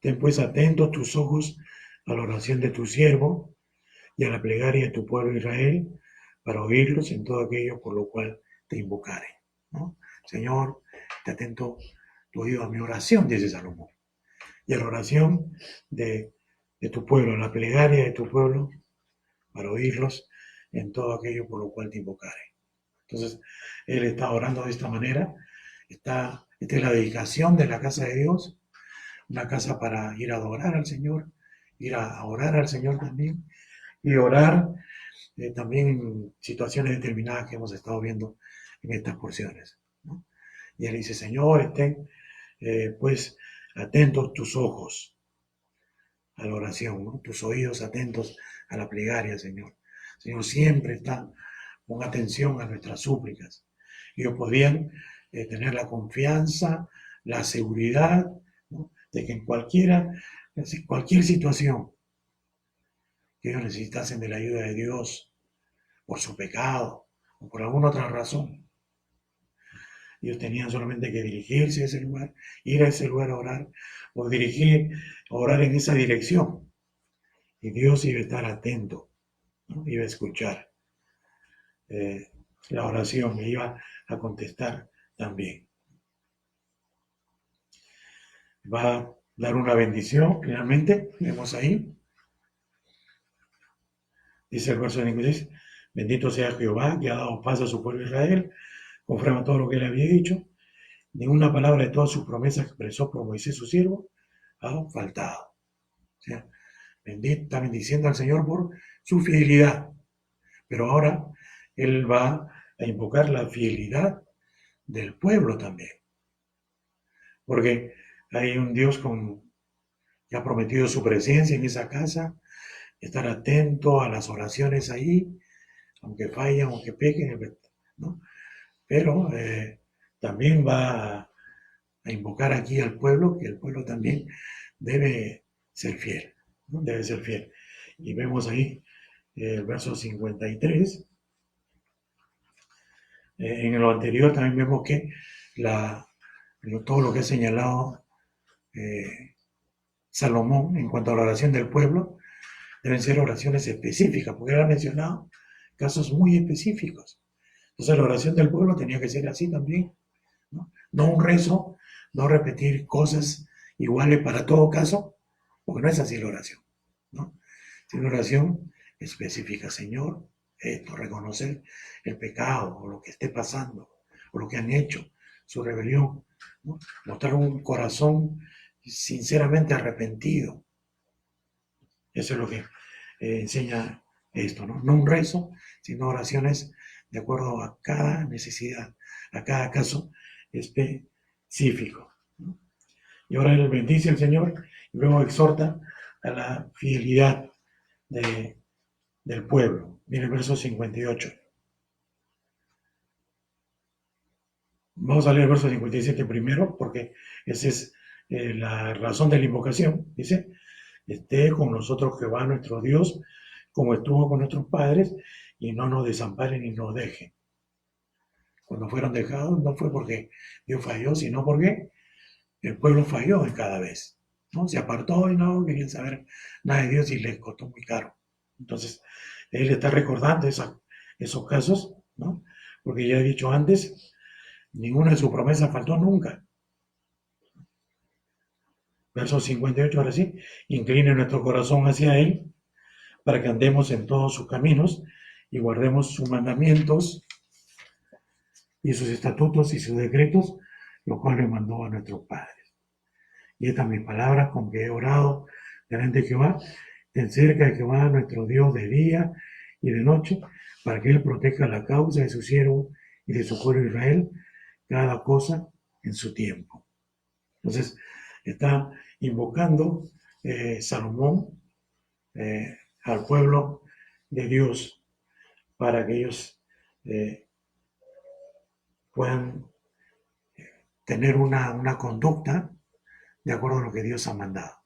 Ten pues atentos tus ojos a la oración de tu siervo y a la plegaria de tu pueblo Israel, para oírlos en todo aquello por lo cual te invocare, ¿no? Señor, te atento tu oído a mi oración, dice Salomón, y a la oración de tu pueblo, a la plegaria de tu pueblo, para oírlos en todo aquello por lo cual te invocare. Entonces, él está orando de esta manera. Esta es la dedicación de la casa de Dios, una casa para ir a adorar al Señor, ir a orar al Señor también, y orar también en situaciones determinadas que hemos estado viendo en estas porciones, ¿no? Y él dice, Señor, estén pues atentos tus ojos a la oración, ¿no? Tus oídos atentos a la plegaria, Señor. Señor siempre está con atención a nuestras súplicas. Ellos podrían tener la confianza, la seguridad, ¿no? De que en cualquier situación que ellos necesitasen de la ayuda de Dios por su pecado o por alguna otra razón, ellos tenían solamente que dirigirse a ese lugar, ir a ese lugar a orar o orar en esa dirección. Y Dios iba a estar atento, ¿no? Iba a escuchar eh, la oración, me iba a contestar también. Va a dar una bendición, finalmente, vemos ahí. Dice el verso 56, bendito sea Jehová, que ha dado paz a su pueblo Israel, conforme a todo lo que él había dicho. Ninguna palabra de todas sus promesas que expresó por Moisés su siervo ha faltado. O sea, está bendiciendo al Señor por su fidelidad. Pero ahora él va a invocar la fidelidad del pueblo también. Porque hay un Dios que ha prometido su presencia en esa casa, estar atento a las oraciones ahí, aunque fallen, aunque pequen, ¿no? Pero también va a invocar aquí al pueblo, que el pueblo también debe ser fiel, ¿no? Debe ser fiel. Y vemos ahí el verso 53. En lo anterior también vemos que todo lo que ha señalado Salomón en cuanto a la oración del pueblo deben ser oraciones específicas, porque él ha mencionado casos muy específicos. Entonces la oración del pueblo tenía que ser así también, ¿no? No un rezo, no repetir cosas iguales para todo caso, porque no es así la oración, ¿no? Sino oración específica, Señor, esto, reconocer el pecado o lo que esté pasando, o lo que han hecho, su rebelión, ¿no? Mostrar un corazón sinceramente arrepentido. Eso es lo que enseña esto, ¿no? No un rezo, sino oraciones de acuerdo a cada necesidad, a cada caso específico, ¿no? Y ahora él bendice al Señor y luego exhorta a la fidelidad del pueblo. Mira el verso 58. Vamos a leer el verso 57 primero, porque esa es la razón de la invocación. Dice, esté con nosotros Jehová nuestro Dios, como estuvo con nuestros padres, y no nos desampare ni nos deje. Cuando fueron dejados no fue porque Dios falló, sino porque el pueblo falló en cada vez, ¿no? Se apartó y no querían saber nada de Dios y les costó muy caro. Entonces, él está recordando esos casos, ¿no? Porque ya he dicho antes, ninguna de sus promesas faltó nunca. Verso 58, ahora sí, incline nuestro corazón hacia Él, para que andemos en todos sus caminos y guardemos sus mandamientos y sus estatutos y sus decretos, lo cual le mandó a nuestros padres. Y estas mis palabras con que he orado delante de Jehová, ten cerca de Jehová nuestro Dios de día y de noche, para que Él proteja la causa de su siervo y de su pueblo Israel, cada cosa en su tiempo. Entonces, está invocando Salomón al pueblo de Dios para que ellos puedan tener una conducta de acuerdo a lo que Dios ha mandado.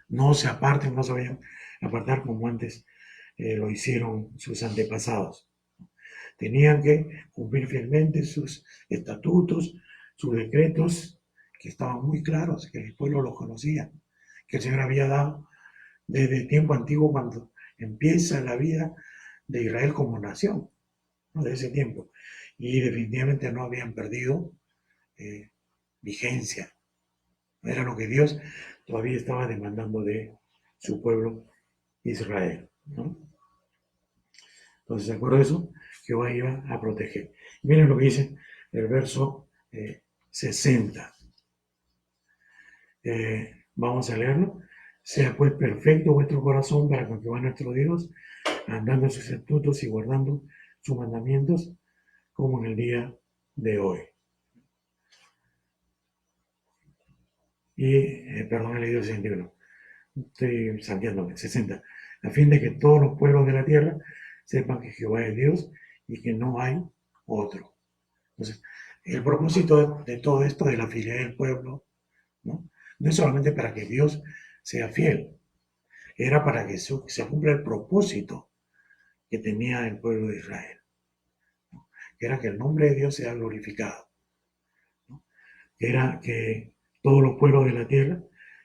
No se aparten, no se vayan a apartar como antes lo hicieron sus antepasados. Tenían que cumplir fielmente sus estatutos, sus decretos, que estaban muy claros, que el pueblo los conocía, que el Señor había dado desde tiempo antiguo cuando empieza la vida de Israel como nación, ¿no? De ese tiempo. Y definitivamente no habían perdido vigencia. Era lo que Dios todavía estaba demandando de su pueblo Israel, ¿no? Entonces, de acuerdo a eso, Jehová iba a proteger. Y miren lo que dice el verso 60. Vamos a leerlo. Sea pues perfecto vuestro corazón para con Jehová nuestro Dios, andando en sus estatutos y guardando sus mandamientos, como en el día de hoy. Y, perdón, he leído 61. Estoy salteándome, 60. A fin de que todos los pueblos de la tierra sepan que Jehová es Dios y que no hay otro. Entonces, el propósito de todo esto, de la fidelidad del pueblo, ¿no? No es solamente para que Dios sea fiel, era para que se cumpla el propósito que tenía el pueblo de Israel, ¿no? Que era que el nombre de Dios sea glorificado, ¿no? Que era que todos los pueblos de la tierra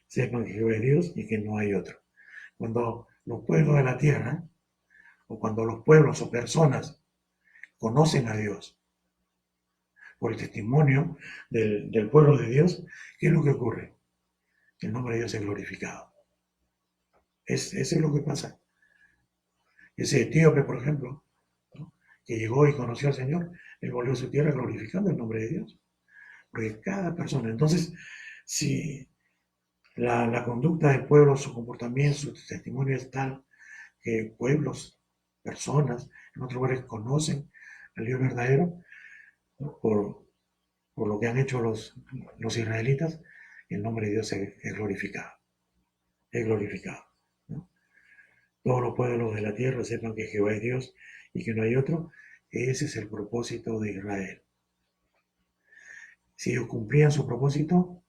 sepan que Jehová es Dios y que no hay otro. Cuando los pueblos de la tierra, o cuando los pueblos o personas conocen a Dios por el testimonio del pueblo de Dios, ¿qué es lo que ocurre? Que el nombre de Dios es glorificado. Eso es lo que pasa. Ese etíope, por ejemplo, ¿no? Que llegó y conoció al Señor, él volvió a su tierra glorificando el nombre de Dios. Porque cada persona, entonces, si la conducta del pueblo, su comportamiento, su testimonio es tal que pueblos, personas en otros lugares conocen al Dios verdadero, ¿no? por lo que han hecho los israelitas, el nombre de Dios es glorificado. Es glorificado, ¿no? Todos los pueblos de la tierra sepan que Jehová es Dios y que no hay otro. Ese es el propósito de Israel. Si ellos cumplían su propósito,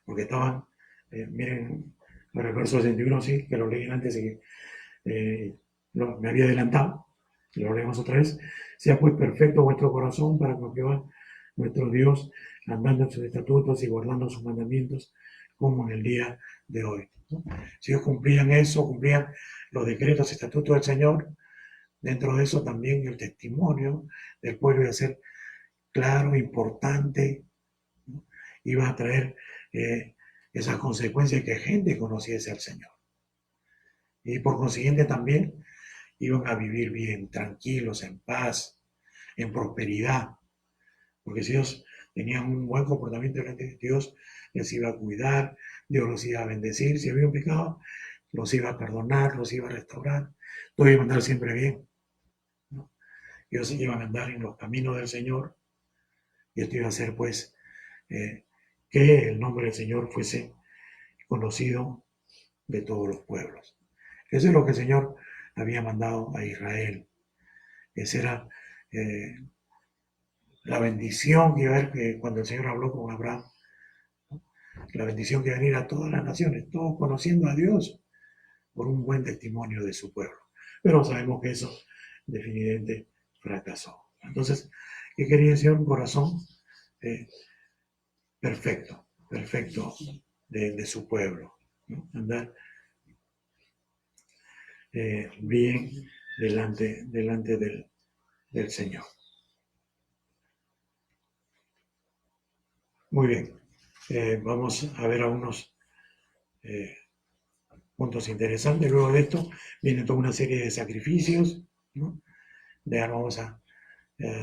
porque estaban, miren, para el verso 61, sí, que lo leí antes y me había adelantado, lo leemos otra vez. Sea pues perfecto vuestro corazón para con Jehová nuestro Dios, andando en sus estatutos y guardando sus mandamientos, como en el día de hoy, ¿no? Si ellos cumplían eso, cumplían los decretos, estatutos del Señor, dentro de eso también el testimonio del pueblo iba a ser claro, importante, ¿no? Iba a traer esas consecuencias que gente conociese al Señor. Y por consiguiente también iban a vivir bien, tranquilos, en paz, en prosperidad. Porque si ellos tenían un buen comportamiento delante de Dios, les iba a cuidar, Dios los iba a bendecir. Si había un pecado, los iba a perdonar, los iba a restaurar. Todo iba a andar siempre bien, ¿no? Ellos iban a andar en los caminos del Señor. Y esto iba a hacer, pues, que el nombre del Señor fuese conocido de todos los pueblos. Eso es lo que el Señor había mandado a Israel. Esa era la bendición que iba a haber que cuando el Señor habló con Abraham, ¿no? La bendición que iba a venir a todas las naciones, todos conociendo a Dios por un buen testimonio de su pueblo. Pero sabemos que eso definitivamente fracasó. Entonces, ¿qué quería decir? Un corazón perfecto, perfecto de su pueblo, ¿no? Andar bien delante del Señor. Muy bien, vamos a ver algunos puntos interesantes. Luego de esto viene toda una serie de sacrificios, ¿no? De ahora vamos a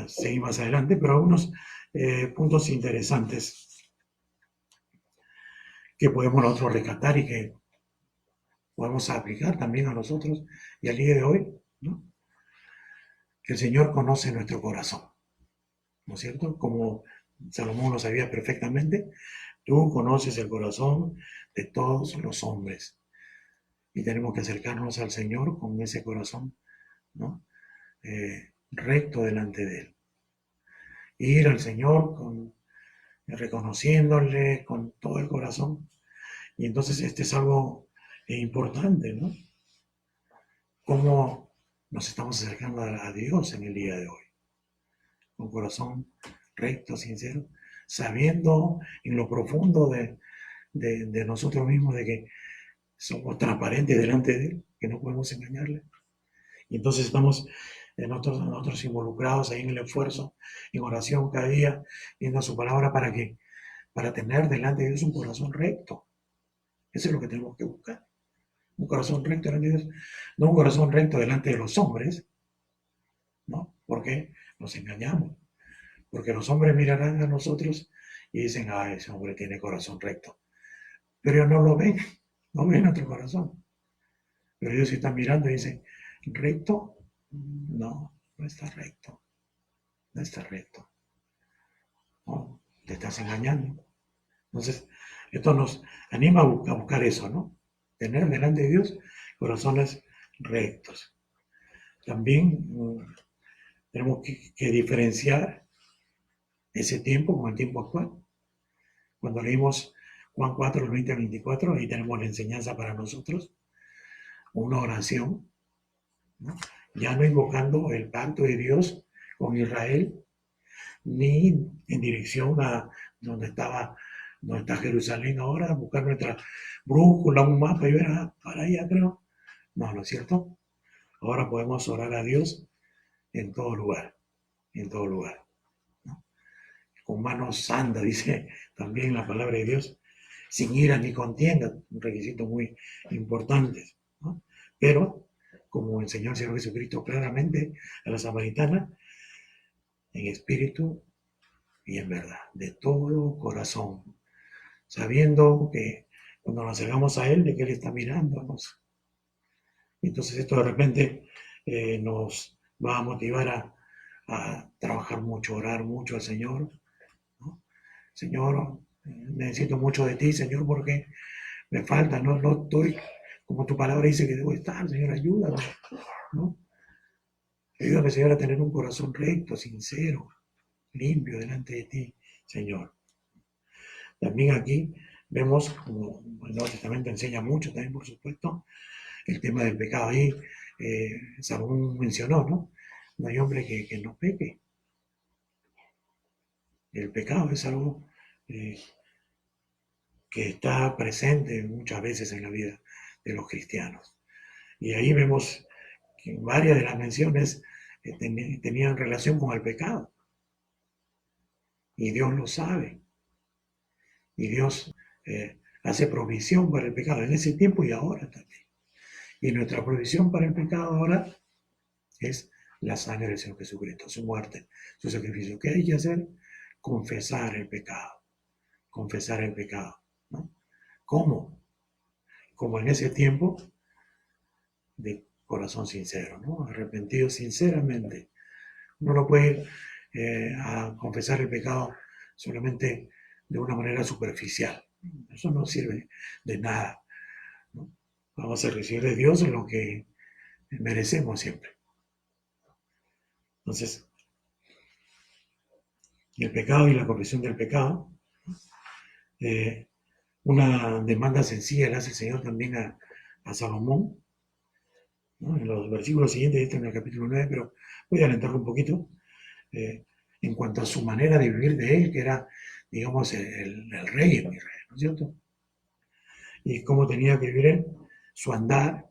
seguir más adelante, pero algunos puntos interesantes que podemos nosotros rescatar y que podemos aplicar también a nosotros y al día de hoy, ¿no? Que el Señor conoce nuestro corazón, ¿no es cierto? Como Salomón lo sabía perfectamente. Tú conoces el corazón de todos los hombres y tenemos que acercarnos al Señor con ese corazón, ¿no? Recto delante de Él. Ir al Señor reconociéndole con todo el corazón. Y entonces este es algo importante, ¿no? Cómo nos estamos acercando a Dios en el día de hoy. Con corazón recto, sincero, sabiendo en lo profundo de nosotros mismos de que somos transparentes delante de Él, que no podemos engañarle. Y entonces estamos nosotros involucrados ahí en el esfuerzo, en oración cada día, viendo su palabra para tener delante de Dios un corazón recto. Eso es lo que tenemos que buscar. Un corazón recto delante de Dios, no un corazón recto delante de los hombres, ¿no? Porque nos engañamos. Porque los hombres mirarán a nosotros y dicen, ah, ese hombre tiene corazón recto. Pero no lo ven, no ven nuestro corazón. Pero Dios está mirando y dice, ¿recto? No, no está recto. No está recto. No, te estás engañando. Entonces, esto nos anima a buscar eso, ¿no? Tener delante de Dios corazones rectos. También tenemos que diferenciar ese tiempo con el tiempo actual. Cuando leímos Juan 4, 20 al 24, ahí tenemos la enseñanza para nosotros, una oración, ¿no? Ya no invocando el pacto de Dios con Israel, ni en dirección a donde está Jerusalén ahora, buscar nuestra brújula, un mapa y ver para allá, creo. No, ¿no es cierto? Ahora podemos orar a Dios en todo lugar, en todo lugar, ¿no? Con manos santas, dice también la palabra de Dios, sin ira ni contienda, un requisito muy importante, ¿no? Pero, como enseñó el Señor Jesucristo claramente a la samaritana, en espíritu y en verdad, de todo corazón, sabiendo que cuando nos acercamos a Él, de que Él está mirándonos. Entonces esto de repente nos va a motivar a trabajar mucho, orar mucho al Señor, ¿no? Señor, necesito mucho de ti, Señor, porque me falta, no estoy como tu palabra dice que debo estar, Señor, ayúdame, ¿no? Ayúdame, Señor, a tener un corazón recto, sincero, limpio delante de ti, Señor. También aquí vemos, como el Nuevo Testamento enseña mucho también, por supuesto, el tema del pecado. Ahí Salomón mencionó, ¿no? No hay hombre que no peque. El pecado es algo eh, que está presente muchas veces en la vida de los cristianos. Y ahí vemos que varias de las menciones tenían relación con el pecado. Y Dios lo sabe. Y Dios hace provisión para el pecado en ese tiempo y ahora también. Y nuestra provisión para el pecado ahora es la sangre del Señor Jesucristo, su muerte, su sacrificio. ¿Qué hay que hacer? Confesar el pecado. Confesar el pecado, ¿no? ¿Cómo? Como en ese tiempo de corazón sincero, ¿no? Arrepentido sinceramente. Uno no puede ir a confesar el pecado solamente de una manera superficial. Eso no sirve de nada, ¿no? Vamos a recibir de Dios lo que merecemos siempre. Entonces, el pecado y la confesión del pecado, una demanda sencilla le hace el Señor también a Salomón, ¿no? En los versículos siguientes, este en el capítulo 9, pero voy a alentarlo un poquito, eh, en cuanto a su manera de vivir de él, que era, digamos, el rey en Israel, ¿no es cierto? Y cómo tenía que vivir él, su andar,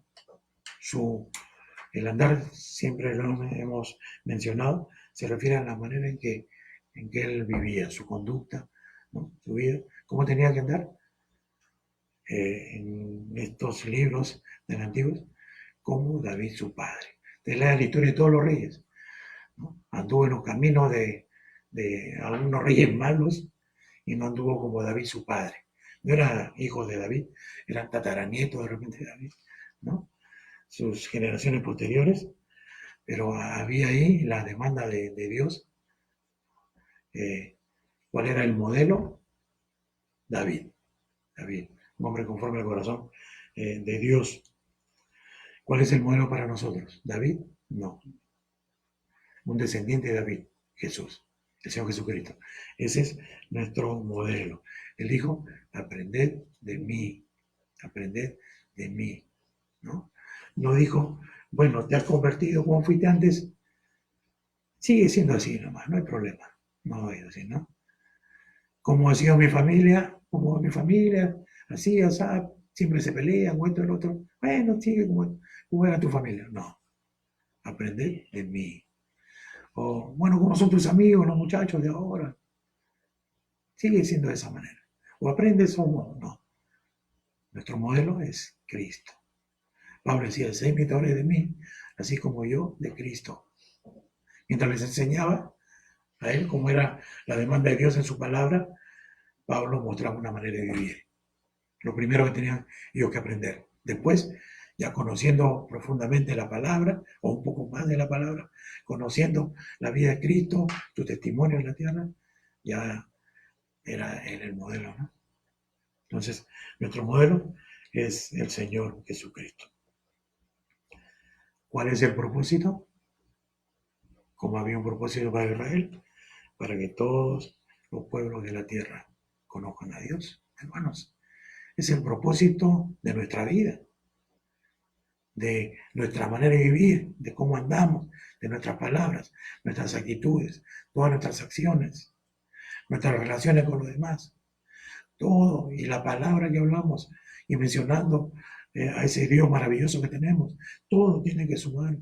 el andar, siempre lo hemos mencionado, se refiere a la manera en que él vivía, su conducta, ¿no? Su vida, cómo tenía que andar en estos libros del Antiguo, como David su padre. Te lea la historia de todos los reyes, ¿no? Anduvo en los caminos de algunos reyes malos y no anduvo como David su padre. No era hijo de David, eran tataranietos de repente de David, ¿no? Sus generaciones posteriores, pero había ahí la demanda de Dios, ¿Cuál era el modelo? David. David, un hombre conforme al corazón de Dios. ¿Cuál es el modelo para nosotros? ¿David? No. Un descendiente de David, Jesús, el Señor Jesucristo. Ese es nuestro modelo. Él dijo, aprended de mí, aprended de mí, ¿no? No dijo, bueno, te has convertido como fuiste antes, sigue siendo así nomás, no hay problema. No es así, ¿no? Como ha sido mi familia, así, así, siempre se pelean, o esto, el otro. Bueno, sigue como era tu familia. No, aprender de mí. O, bueno, ¿cómo son tus amigos, los muchachos de ahora? Sigue siendo de esa manera. O aprendes o no. Nuestro modelo es Cristo. Pablo decía, sé imitadores de mí, así como yo de Cristo. Mientras les enseñaba a él cómo era la demanda de Dios en su palabra, Pablo mostraba una manera de vivir. Lo primero que tenían ellos que aprender. Después, ya conociendo profundamente la palabra, o un poco más de la palabra, conociendo la vida de Cristo, tu testimonio en la tierra, ya era en el modelo, ¿no? Entonces, nuestro modelo es el Señor Jesucristo. ¿Cuál es el propósito? Como había un propósito para Israel, para que todos los pueblos de la tierra conozcan a Dios. Hermanos, es el propósito de nuestra vida, de nuestra manera de vivir, de cómo andamos, de nuestras palabras, nuestras actitudes, todas nuestras acciones, nuestras relaciones con los demás, todo, y la palabra que hablamos, y mencionando a ese Dios maravilloso que tenemos, todo tiene que sumar.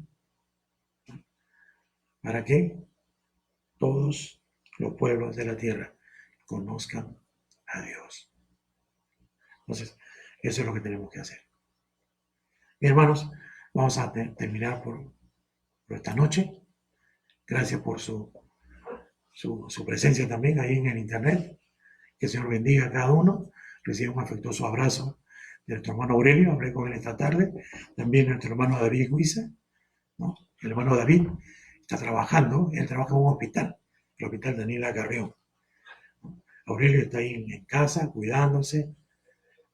¿Para qué? Todos los pueblos de la tierra conozcan a Dios. Entonces, eso es lo que tenemos que hacer. Bien, hermanos, vamos a terminar por esta noche. Gracias por su presencia también ahí en el internet. Que el Señor bendiga a cada uno. Reciba un afectuoso abrazo de nuestro hermano Aurelio. Hablé con él esta tarde. También nuestro hermano David Huiza, ¿no? El hermano David está trabajando. Él trabaja en un hospital, el hospital Daniela Carrión. Aurelio está ahí en casa cuidándose,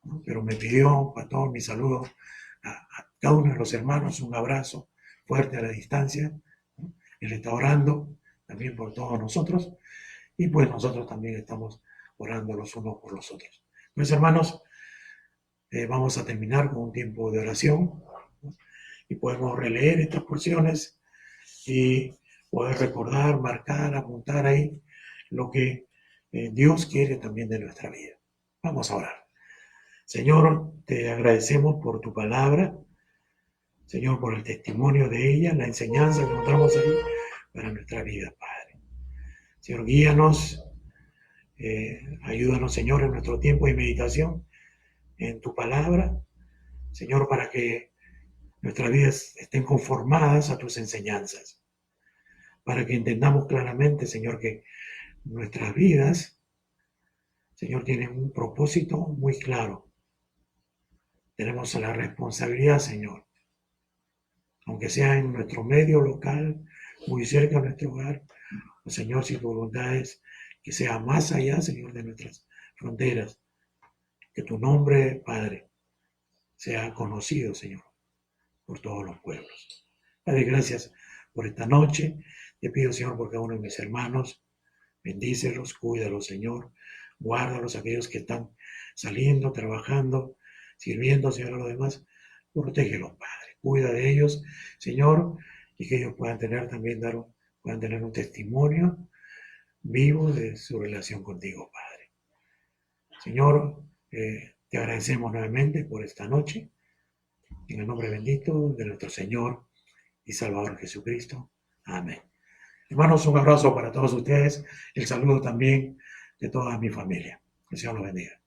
¿no? Pero me pidió, pastor, mi saludo a cada uno de los hermanos, un abrazo fuerte a la distancia, ¿no? Él está orando también por todos nosotros, y pues nosotros también estamos orando los unos por los otros. Pues hermanos, vamos a terminar con un tiempo de oración, ¿no? Y podemos releer estas porciones y poder recordar, marcar, apuntar ahí lo que Dios quiere también de nuestra vida. Vamos a orar. Señor, te agradecemos por tu palabra, Señor, por el testimonio de ella, la enseñanza que encontramos ahí para nuestra vida, Padre. Señor, guíanos, ayúdanos, Señor, en nuestro tiempo de meditación en tu palabra, Señor, para que nuestras vidas estén conformadas a tus enseñanzas, para que entendamos claramente, Señor, que nuestras vidas, Señor, tienen un propósito muy claro. Tenemos la responsabilidad, Señor, aunque sea en nuestro medio local, muy cerca de nuestro hogar, Señor, si tu voluntad es que sea más allá, Señor, de nuestras fronteras, que tu nombre, Padre, sea conocido, Señor, por todos los pueblos. Padre, gracias por esta noche. Te pido, Señor, por cada uno de mis hermanos, bendícelos, cuídalos, Señor, guárdalos, aquellos que están saliendo, trabajando, sirviendo, Señor, a los demás, protégelos, Padre, cuida de ellos, Señor, y que ellos puedan tener también, puedan tener un testimonio vivo de su relación contigo, Padre. Señor, te agradecemos nuevamente por esta noche, en el nombre bendito de nuestro Señor y Salvador Jesucristo. Amén. Hermanos, un abrazo para todos ustedes, el saludo también de toda mi familia. Que el Señor los bendiga.